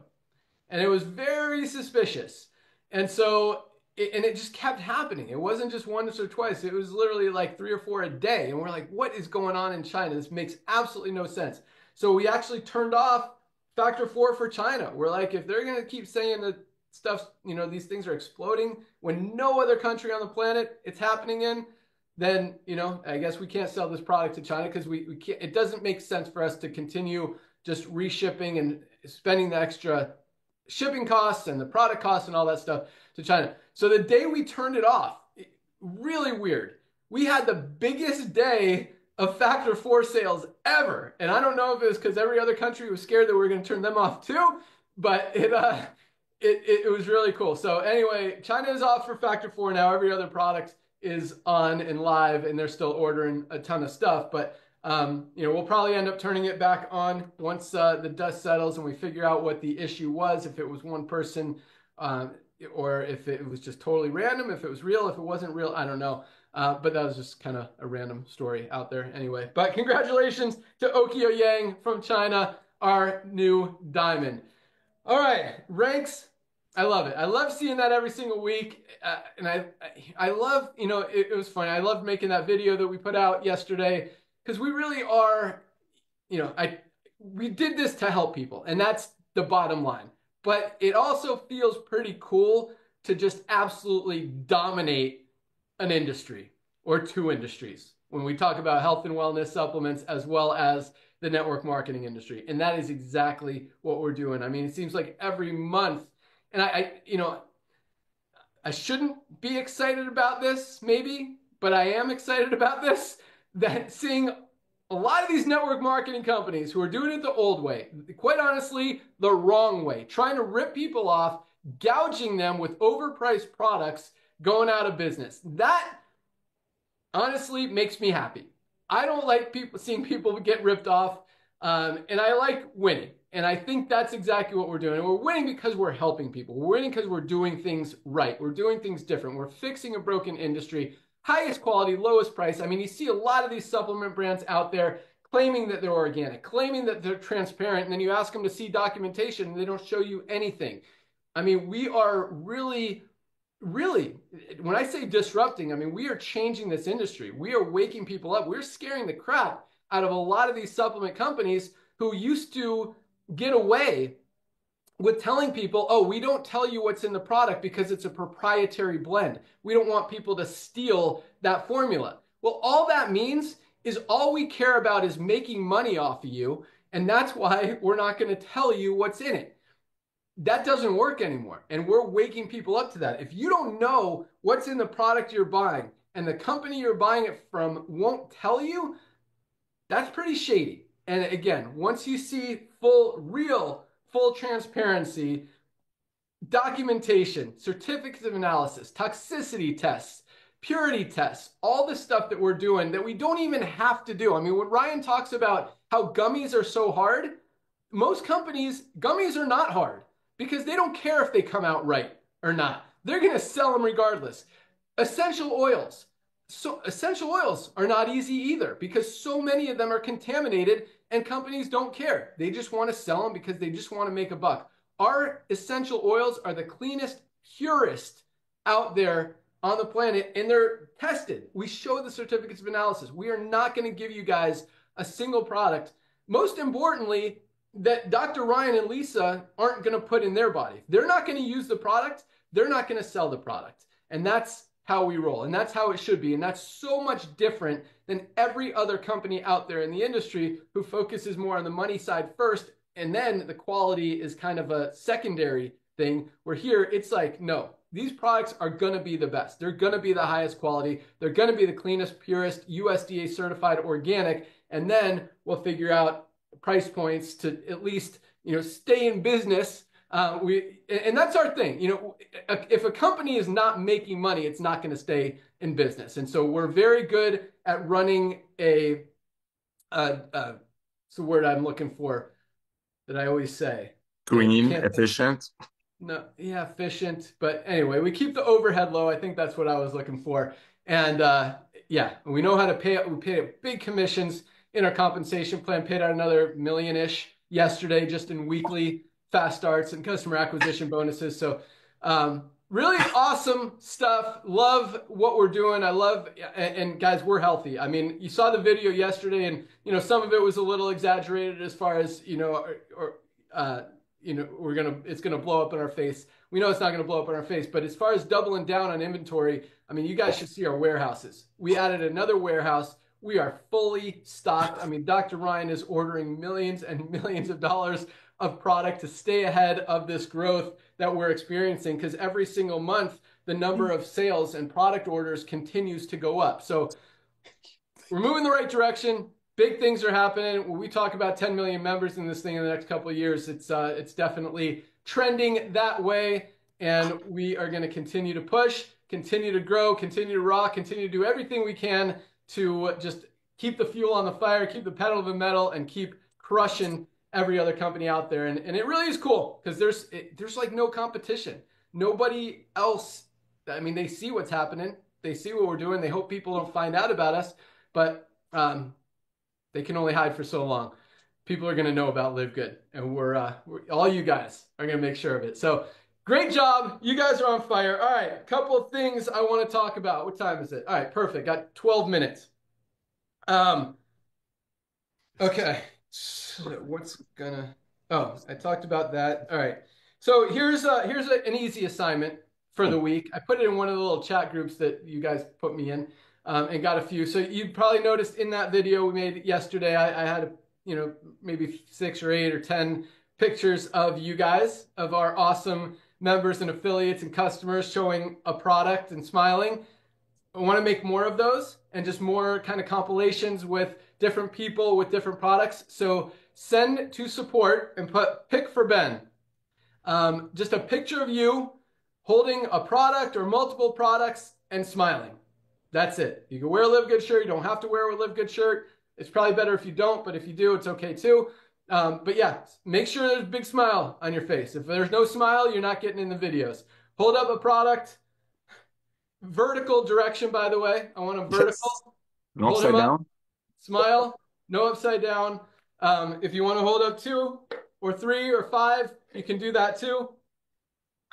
And it was very suspicious. And so, it just kept happening. It wasn't just once or twice. It was literally like 3 or 4 a day. And we're like, what is going on in China? This makes absolutely no sense. So we actually turned off Factor 4 for China. We're like, if they're going to keep saying that stuff, these things are exploding when no other country on the planet it's happening in, then, I guess we can't sell this product to China because we can't, it doesn't make sense for us to continue just reshipping and spending the extra shipping costs and the product costs and all that stuff to China. So the day we turned it off, really weird. We had the biggest day of Factor 4 sales ever. And I don't know if it was because every other country was scared that we were going to turn them off too, but it was really cool. So anyway, China is off for Factor 4 now. Every other product is on and live, and they're still ordering a ton of stuff. But we'll probably end up turning it back on once the dust settles and we figure out what the issue was, if it was one person or if it was just totally random, if it was real, if it wasn't real, I don't know. But that was just kind of a random story out there anyway. But congratulations to Okio Yang from China, our new diamond. All right, ranks. I love it. I love seeing that every single week. And I love, it was funny. I loved making that video that we put out yesterday because we really are, we did this to help people, and that's the bottom line. But it also feels pretty cool to just absolutely dominate an industry or two industries when we talk about health and wellness supplements as well as the network marketing industry. And that is exactly what we're doing. I mean, it seems like every month, and I shouldn't be excited about this maybe, but I am excited about this, that seeing a lot of these network marketing companies who are doing it the old way, quite honestly, the wrong way, trying to rip people off, gouging them with overpriced products, going out of business. That honestly makes me happy. I don't like seeing people get ripped off, and I like winning. And I think that's exactly what we're doing. And we're winning because we're helping people. We're winning because we're doing things right. We're doing things different. We're fixing a broken industry. Highest quality, lowest price. I mean, you see a lot of these supplement brands out there claiming that they're organic, claiming that they're transparent, and then you ask them to see documentation and they don't show you anything. I mean, we are really, when I say disrupting, I mean, we are changing this industry. We are waking people up. We're scaring the crap out of a lot of these supplement companies who used to get away with telling people, oh, we don't tell you what's in the product because it's a proprietary blend. We don't want people to steal that formula. Well, all that means is all we care about is making money off of you, and that's why we're not going to tell you what's in it. That doesn't work anymore, and we're waking people up to that. If you don't know what's in the product you're buying and the company you're buying it from won't tell you, that's pretty shady. And again, once you see full transparency, documentation, certificates of analysis, toxicity tests, purity tests, all the stuff that we're doing that we don't even have to do. I mean, when Ryan talks about how gummies are so hard, most companies, gummies are not hard because they don't care if they come out right or not. They're going to sell them regardless. Essential oils. So essential oils are not easy either because so many of them are contaminated and companies don't care. They just want to sell them because they just want to make a buck. Our essential oils are the cleanest, purest out there on the planet, and they're tested. We show the certificates of analysis. We are not going to give you guys a single product. Most importantly, that Dr. Ryan and Lisa aren't going to put in their body. They're not going to use the product. They're not going to sell the product. And that's how we roll. And that's how it should be. And that's so much different than every other company out there in the industry who focuses more on the money side first. And then the quality is kind of a secondary thing, where here it's like, no, these products are going to be the best. They're going to be the highest quality. They're going to be the cleanest, purest, USDA certified organic. And then we'll figure out price points to at least, stay in business. And that's our thing. If a company is not making money, it's not going to stay in business. And so we're very good at running it's the word I'm looking for that I always say. Green, efficient. No, yeah, efficient. But anyway, we keep the overhead low. I think that's what I was looking for. And yeah, we know how to pay. We pay big commissions in our compensation plan. Paid out another $1 million-ish yesterday just in weekly fast starts and customer acquisition bonuses. So really awesome stuff. Love what we're doing. I love, and guys, we're healthy. I mean, you saw the video yesterday, and some of it was a little exaggerated as far as it's gonna blow up in our face. We know it's not gonna blow up in our face, but as far as doubling down on inventory, I mean, you guys should see our warehouses. We added another warehouse. We are fully stocked. I mean, Dr. Ryan is ordering millions and millions of dollars of product to stay ahead of this growth that we're experiencing, because every single month, the number of sales and product orders continues to go up. So we're moving the right direction. Big things are happening. When we talk about 10 million members in this thing in the next couple of years, it's definitely trending that way. And we are going to continue to push, continue to grow, continue to rock, continue to do everything we can to just keep the fuel on the fire, keep the pedal to the metal, and keep crushing every other company out there. And it really is cool, because there's like no competition. Nobody else, I mean, they see what's happening. They see what we're doing. They hope people don't find out about us, but they can only hide for so long. People are going to know about LiveGood, and we're all you guys are going to make sure of it. So great job. You guys are on fire. All right, a couple of things I want to talk about. What time is it? All right, perfect. Got 12 minutes. Okay. So I talked about that. All right. So here's an easy assignment for the week. I put it in one of the little chat groups that you guys put me in, and got a few. So you probably noticed in that video we made yesterday, I had maybe 6 or 8 or 10 pictures of you guys, of our awesome members and affiliates and customers showing a product and smiling. I want to make more of those, and just more kind of compilations with different people with different products. So send to support and put pick for Ben. Just a picture of you holding a product or multiple products and smiling. That's it. You can wear a LiveGood shirt. You don't have to wear a LiveGood shirt. It's probably better if you don't, but if you do, it's okay too. But yeah, make sure there's a big smile on your face. If there's no smile, you're not getting in the videos. Hold up a product. Vertical direction, by the way. I want a vertical. No upside down. Smile. No upside down. If you want to hold up 2 or 3 or 5, you can do that too.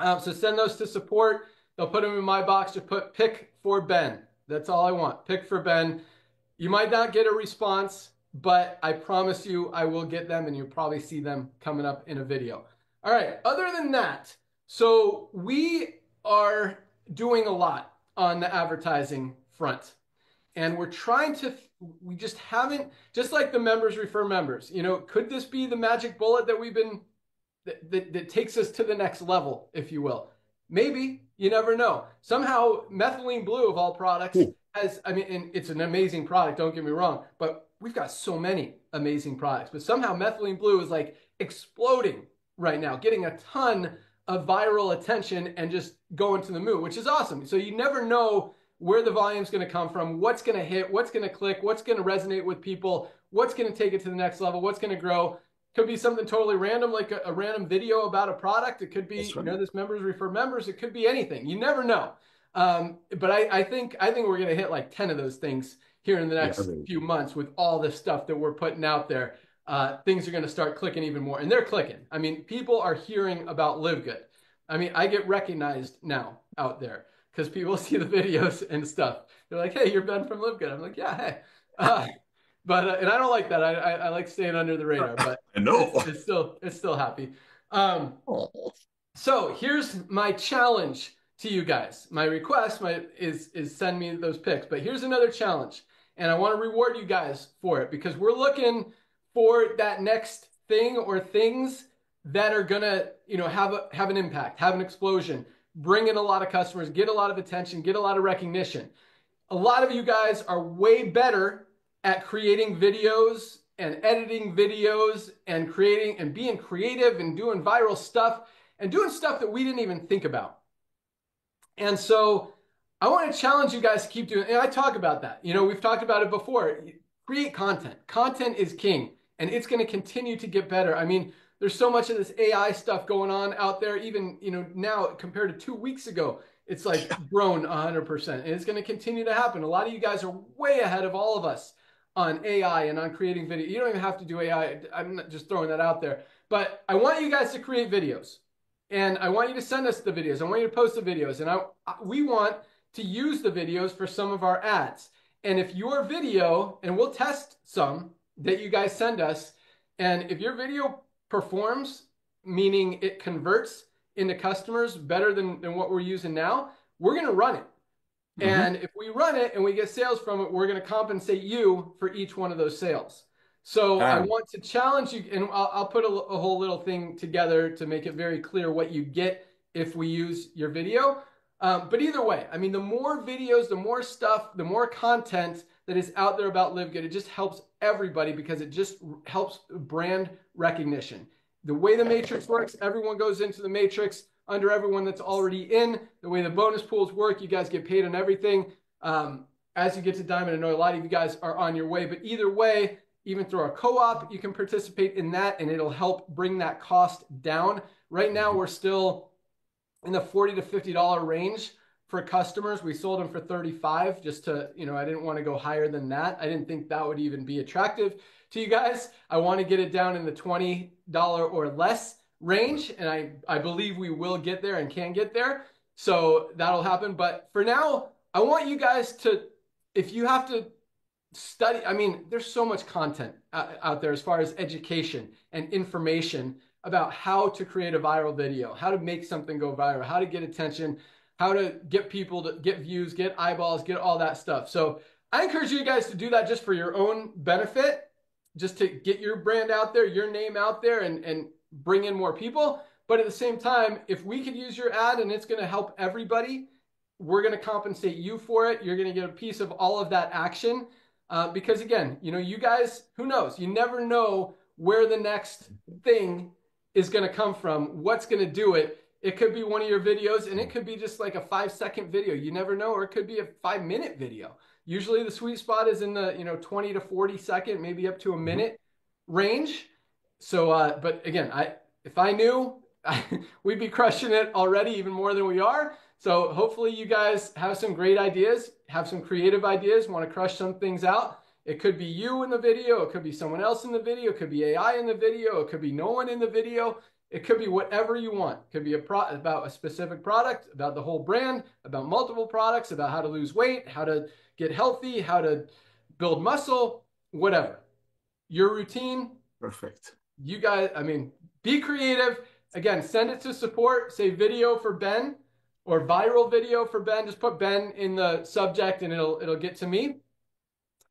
So send those to support. They'll put them in my box. Just put pick for Ben. That's all I want. Pick for Ben. You might not get a response, but I promise you I will get them, and you'll probably see them coming up in a video. All right. Other than that, so we are doing a lot on the advertising front. And we're trying to, we just haven't, just like the members refer members, could this be the magic bullet that we've been, that takes us to the next level, if you will? Maybe, you never know. Somehow methylene blue of all products has, I mean, and it's an amazing product, don't get me wrong, but we've got so many amazing products, but somehow methylene blue is like exploding right now, getting a ton of viral attention and just going to the moon, which is awesome. So you never know where the volume is going to come from, what's going to hit, what's going to click, what's going to resonate with people, what's going to take it to the next level, what's going to grow. Could be something totally random, like a random video about a product. It could be, this members refer members. It could be anything. You never know. But I think we're going to hit like 10 of those things here in the next few months with all this stuff that we're putting out there. Things are going to start clicking even more, and they're clicking. I mean, people are hearing about LiveGood. I mean, I get recognized now out there because people see the videos and stuff. They're like, hey, you're Ben from LiveGood. I'm like, yeah, hey. But and I don't like that. I like staying under the radar, but I know it's still happy. So here's my challenge to you guys. My request is send me those pics. But here's another challenge, and I want to reward you guys for it because we're looking for that next thing or things that are gonna have an impact, have an explosion, bring in a lot of customers, get a lot of attention, get a lot of recognition. A lot of you guys are way better at creating videos and editing videos and creating and being creative and doing viral stuff and doing stuff that we didn't even think about. And so I want to challenge you guys to keep doing, and I talk about that. We've talked about it before. Create content. Content is king, and it's going to continue to get better. I mean, there's so much of this AI stuff going on out there, even, now compared to 2 weeks ago, it's like grown 100%, and it's going to continue to happen. A lot of you guys are way ahead of all of us on AI and on creating video. You don't even have to do AI. I'm not just throwing that out there, but I want you guys to create videos, and I want you to send us the videos. I want you to post the videos, and we want to use the videos for some of our ads. And if your video, and we'll test some that you guys send us, and if your video performs, meaning it converts into customers better than what we're using now, we're going to run it. Mm-hmm. And if we run it and we get sales from it, we're going to compensate you for each one of those sales. So I want to challenge you, and I'll put a whole little thing together to make it very clear what you get if we use your video. But either way, I mean, the more videos, the more stuff, the more content that is out there about LiveGood, it just helps everybody because it just helps brand recognition. The way the matrix works, everyone goes into the matrix under everyone that's already in. The way the bonus pools work, you guys get paid on everything. As you get to Diamond, I know a lot of you guys are on your way, but either way, even through our co-op, you can participate in that and it'll help bring that cost down. Right now, we're still in the $40 to $50 range for customers. We sold them for $35 just to, I didn't want to go higher than that. I didn't think that would even be attractive to you guys. I want to get it down in the $20 or less range. And I believe we will get there and can get there. So that'll happen. But for now, I want you guys to, if you have to study, I mean, there's so much content out there as far as education and information about how to create a viral video, how to make something go viral, how to get attention, how to get people to get views, get eyeballs, get all that stuff. So I encourage you guys to do that just for your own benefit, just to get your brand out there, your name out there, and bring in more people. But at the same time, if we could use your ad and it's going to help everybody, we're going to compensate you for it. You're going to get a piece of all of that action. Because again, you guys, who knows? You never know where the next thing is going to come from, what's going to do it. It could be one of your videos, and it could be just like a 5-second video. You never know, or it could be a 5-minute video. Usually the sweet spot is in the 20 to 40 second, maybe up to a minute range. So, but again, if I knew, we'd be crushing it already, even more than we are. So hopefully you guys have some great ideas, have some creative ideas, want to crush some things out. It could be you in the video. It could be someone else in the video. It could be AI in the video. It could be no one in the video. It could be whatever you want. It could be about a specific product, about the whole brand, about multiple products, about how to lose weight, how to get healthy, how to build muscle, whatever. Your routine. Perfect. You guys, I mean, be creative. Again, send it to support. Say video for Ben or viral video for Ben. Just put Ben in the subject and it'll get to me.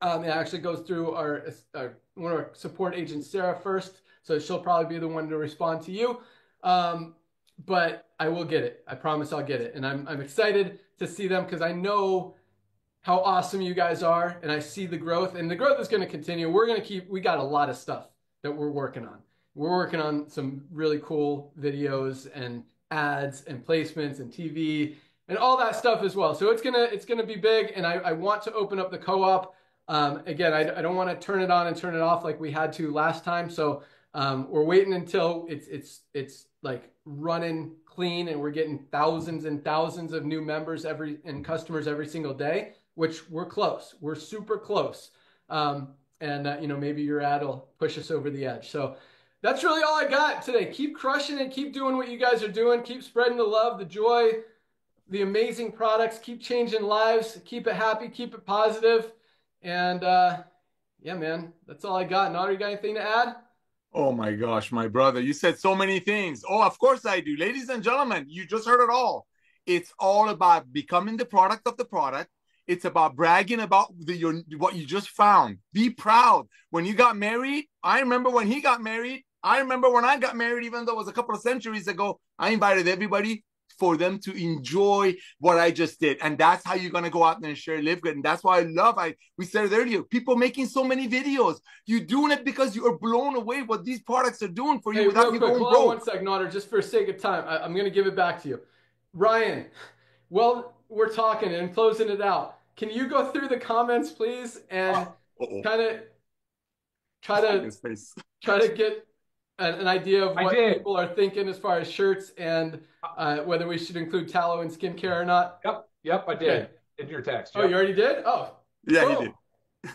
It actually goes through one of our support agents, Sarah, first. So she'll probably be the one to respond to you. But I will get it. I promise I'll get it. And I'm excited to see them because I know how awesome you guys are. And I see the growth. And the growth is going to continue. We got a lot of stuff that we're working on. We're working on some really cool videos and ads and placements and TV and all that stuff as well. So it's gonna be big. And I want to open up the co-op. Again, I don't want to turn it on and turn it off like we had to last time. So we're waiting until it's like running clean and we're getting thousands and thousands of new members and customers every single day, which we're close. We're super close. Maybe your ad will push us over the edge. So that's really all I got today. Keep crushing it. Keep doing what you guys are doing. Keep spreading the love, the joy, the amazing products. Keep changing lives. Keep it happy. Keep it positive. And yeah, man, that's all I got. Nader, you got anything to add? Oh my gosh, my brother, you said so many things. Oh, of course I do. Ladies and gentlemen, you just heard it all. It's all about becoming the product of the product. It's about bragging about what you just found. Be proud. When you got married, I remember when he got married. I remember when I got married, even though it was a couple of centuries ago, I invited everybody for them to enjoy what I just did. And that's how you're going to go out there and share LiveGood. And that's why we said it earlier, people making so many videos. You're doing it because you are blown away what these products are doing for you without you going broke. Hold on 1 second, Nader, just for sake of time. I'm going to give it back to you. Ryan, well, we're talking and closing it out. Can you go through the comments, please, and kind of try to get an idea of what people are thinking as far as shirts and whether we should include tallow in skincare or not? Yep, I did. Okay. In your text. Yep. Oh, you already did? Oh, yeah, he did.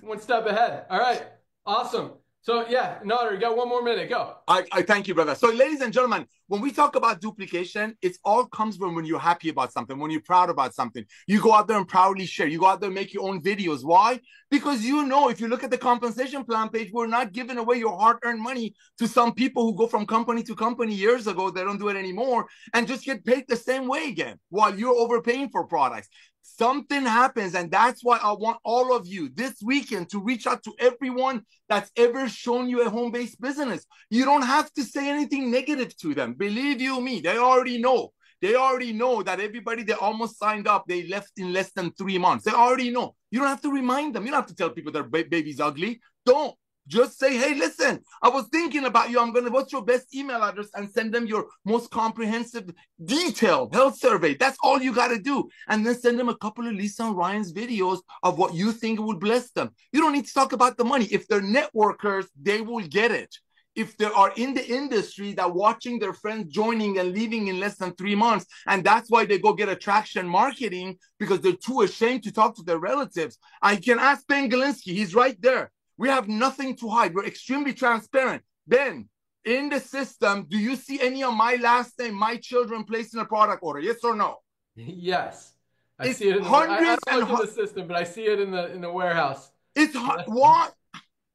1 step ahead. All right, awesome. So yeah, Nader, you got 1 more minute. Go. I thank you, brother. So ladies and gentlemen, when we talk about duplication, it all comes when you're happy about something, when you're proud about something. You go out there and proudly share. You go out there and make your own videos. Why? Because if you look at the compensation plan page, we're not giving away your hard-earned money to some people who go from company to company years ago. They don't do it anymore and just get paid the same way again while you're overpaying for products. Something happens, and that's why I want all of you this weekend to reach out to everyone that's ever shown you a home-based business. You don't have to say anything negative to them. Believe you me, they already know. They already know that everybody that almost signed up, they left in less than 3 months. They already know. You don't have to remind them. You don't have to tell people their baby's ugly. Don't. Just say, hey, listen, I was thinking about you. What's your best email address? And send them your most comprehensive, detailed health survey. That's all you got to do. And then send them a couple of Lisa and Ryan's videos of what you think would bless them. You don't need to talk about the money. If they're networkers, they will get it. If they are in the industry, that watching their friends joining and leaving in less than 3 months, and that's why they go get attraction marketing, because they're too ashamed to talk to their relatives. I can ask Ben Galinsky. He's right there. We have nothing to hide. We're extremely transparent. Ben, in the system, do you see any of my last name, my children placing a product order? Yes or no? Yes. I see it in the system, but I see it in the warehouse. It's what?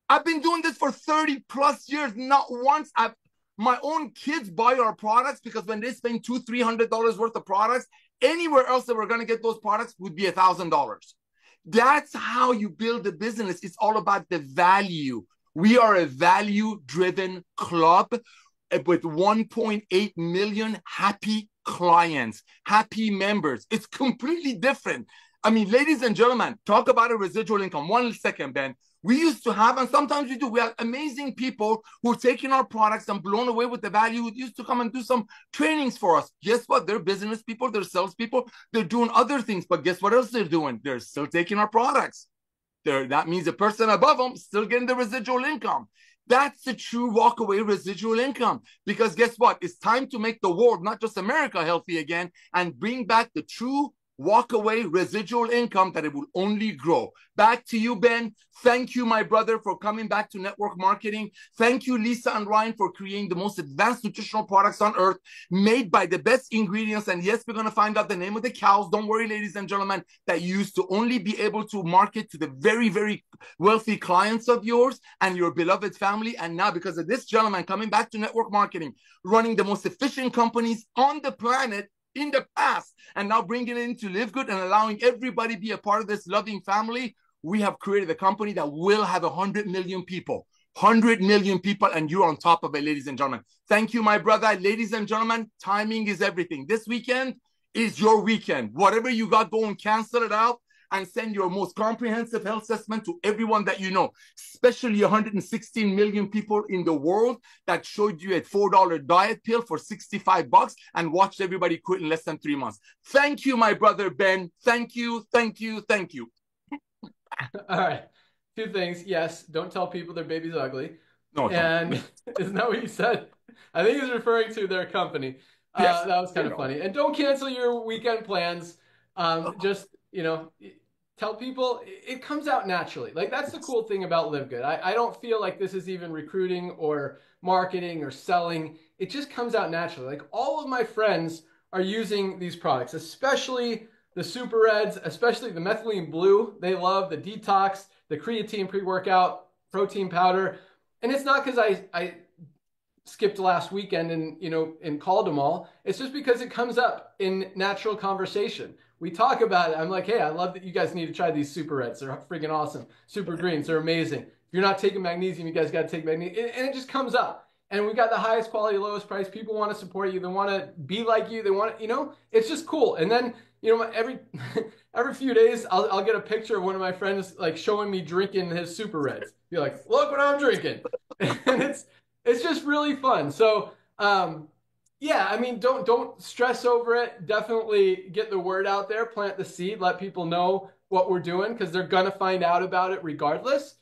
I've been doing this for 30 plus years. Not once my own kids buy our products, because when they spend $200-300 worth of products, anywhere else that we're going to get those products would be $1,000. That's how you build a business. It's all about the value. We are a value-driven club with 1.8 million happy clients, happy members. It's completely different. I mean, ladies and gentlemen, talk about a residual income. 1 second, Ben. We used to have, and sometimes we do, we have amazing people who are taking our products and blown away with the value, who used to come and do some trainings for us. Guess what? They're business people, they're salespeople, they're doing other things. But guess what else they're doing? They're still taking our products. That means the person above them still getting the residual income. That's the true walkaway residual income. Because guess what? It's time to make the world, not just America, healthy again, and bring back the true walk away residual income that it will only grow. Back to you, Ben. Thank you, my brother, for coming back to network marketing. Thank you, Lisa and Ryan, for creating the most advanced nutritional products on earth, made by the best ingredients. And yes, we're going to find out the name of the cows. Don't worry, ladies and gentlemen, that you used to only be able to market to the very, very wealthy clients of yours and your beloved family. And now, because of this gentleman coming back to network marketing, running the most efficient companies on the planet in the past, and now bringing it into LiveGood and allowing everybody be a part of this loving family, we have created a company that will have 100 million people. 100 million people, and you're on top of it, ladies and gentlemen. Thank you, my brother. Ladies and gentlemen, timing is everything. This weekend is your weekend. Whatever you got going, cancel it out and send your most comprehensive health assessment to everyone that you know, especially 116 million people in the world that showed you a $4 diet pill for $65 and watched everybody quit in less than 3 months. Thank you, my brother Ben. Thank you, thank you, thank you. All right. 2 things. Yes, don't tell people their baby's ugly. No, and isn't that what you said? I think he's referring to their company. Yes, that was kind of funny. And don't cancel your weekend plans. Just, tell people it comes out naturally. Like, that's the cool thing about LiveGood. I don't feel like this is even recruiting or marketing or selling. It just comes out naturally. Like, all of my friends are using these products, especially the Super Reds, especially the methylene blue. They love the detox, the creatine pre-workout. protein powder. And it's not because I skipped last weekend and called them all. It's just because it comes up in natural conversation. We talk about it. I'm like, hey, I love that you guys need to try these super reds. They're freaking awesome. Super greens, they're amazing. If you're not taking magnesium, you guys got to take magnesium. And it just comes up. And we got the highest quality, lowest price. People want to support you. They want to be like you. They want to, it's just cool. And then, every few days, I'll get a picture of one of my friends like showing me drinking his super reds. Be like, look what I'm drinking. And it's just really fun. So, yeah, I mean, don't stress over it. Definitely get the word out there, plant the seed, let people know what we're doing because they're going to find out about it regardless.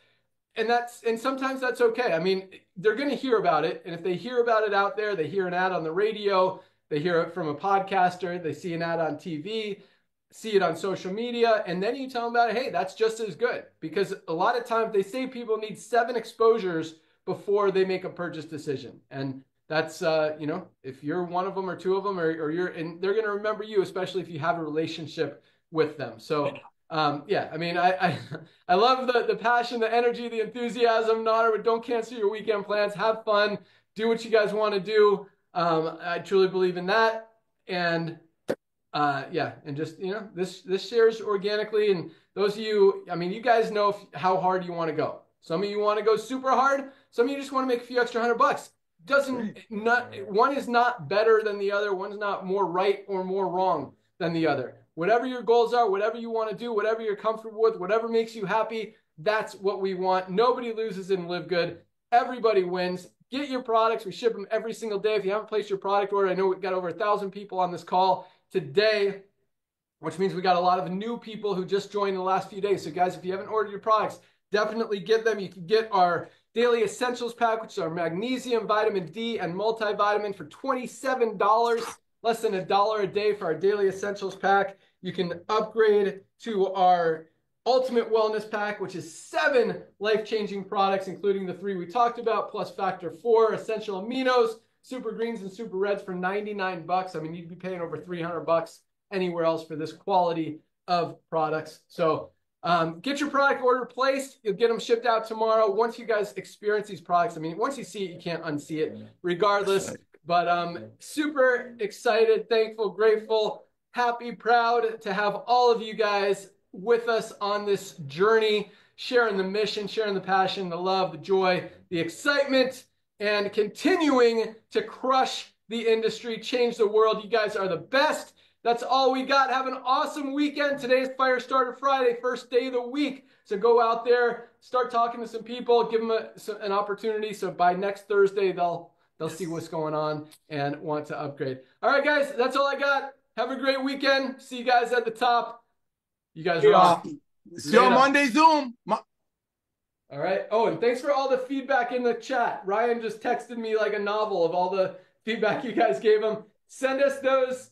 And sometimes that's okay. I mean, they're going to hear about it. And if they hear about it out there, they hear an ad on the radio, they hear it from a podcaster, they see an ad on TV, see it on social media, and then you tell them about it. Hey, that's just as good. Because a lot of times they say people need 7 exposures before they make a purchase decision. And that's, if you're one of them or 2 of them, and they're going to remember you, especially if you have a relationship with them. So, yeah, I mean, I love the passion, the energy, the enthusiasm, but don't cancel your weekend plans. Have fun. Do what you guys want to do. I truly believe in that. And, yeah, and just, this shares organically. And those of you, I mean, you guys know how hard you want to go. Some of you want to go super hard. Some of you just want to make a few extra $100. One is not better than the other. One's not more right or more wrong than the other. Whatever your goals are, whatever you want to do, whatever you're comfortable with, whatever makes you happy, that's what we want. Nobody loses in LiveGood. Everybody wins. Get your products. We ship them every single day. If you haven't placed your product order, I know we've got over 1,000 people on this call today, which means we got a lot of new people who just joined in the last few days. So guys, if you haven't ordered your products, definitely get them. You can get our Daily Essentials Pack, which is our magnesium, vitamin D, and multivitamin for $27, less than $1 a day for our Daily Essentials Pack. You can upgrade to our Ultimate Wellness Pack, which is 7 life-changing products, including the 3 we talked about, plus Factor 4, essential aminos, super greens, and super reds for $99. I mean, you'd be paying over $300 anywhere else for this quality of products. So, get your product order placed. You'll get them shipped out tomorrow. Once you guys experience these products, I mean, once you see it, you can't unsee it regardless. But super excited, thankful, grateful, happy, proud to have all of you guys with us on this journey, sharing the mission, sharing the passion, the love, the joy, the excitement, and continuing to crush the industry, change the world. You guys are the best. That's all we got. Have an awesome weekend. Today is Firestarter Friday, first day of the week. So go out there, start talking to some people, give them an opportunity. So by next Thursday, they'll see what's going on and want to upgrade. All right, guys, that's all I got. Have a great weekend. See you guys at the top. You guys rock. See you on Monday, Zoom. All right. Oh, and thanks for all the feedback in the chat. Ryan just texted me like a novel of all the feedback you guys gave him. Send us those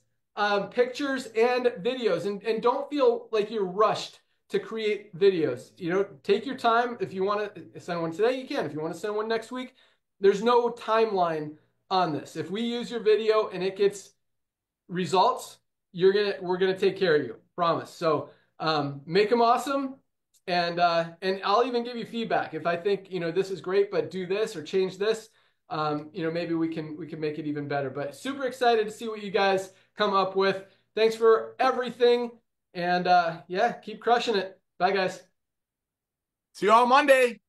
pictures and videos, and don't feel like you're rushed to create videos. Take your time. If you want to send one today, you can. If you want to send one next week, there's no timeline on this. If we use your video and it gets results, we're gonna take care of you. Promise. So make them awesome, and I'll even give you feedback if I think this is great, but do this or change this. Maybe we can make it even better. But super excited to see what you guys come up with. Thanks for everything. And yeah, keep crushing it. Bye, guys. See you on Monday.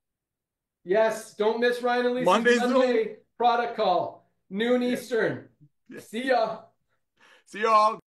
Yes, don't miss Ryan and Lisa's Monday product call, noon Eastern. See ya. See y'all.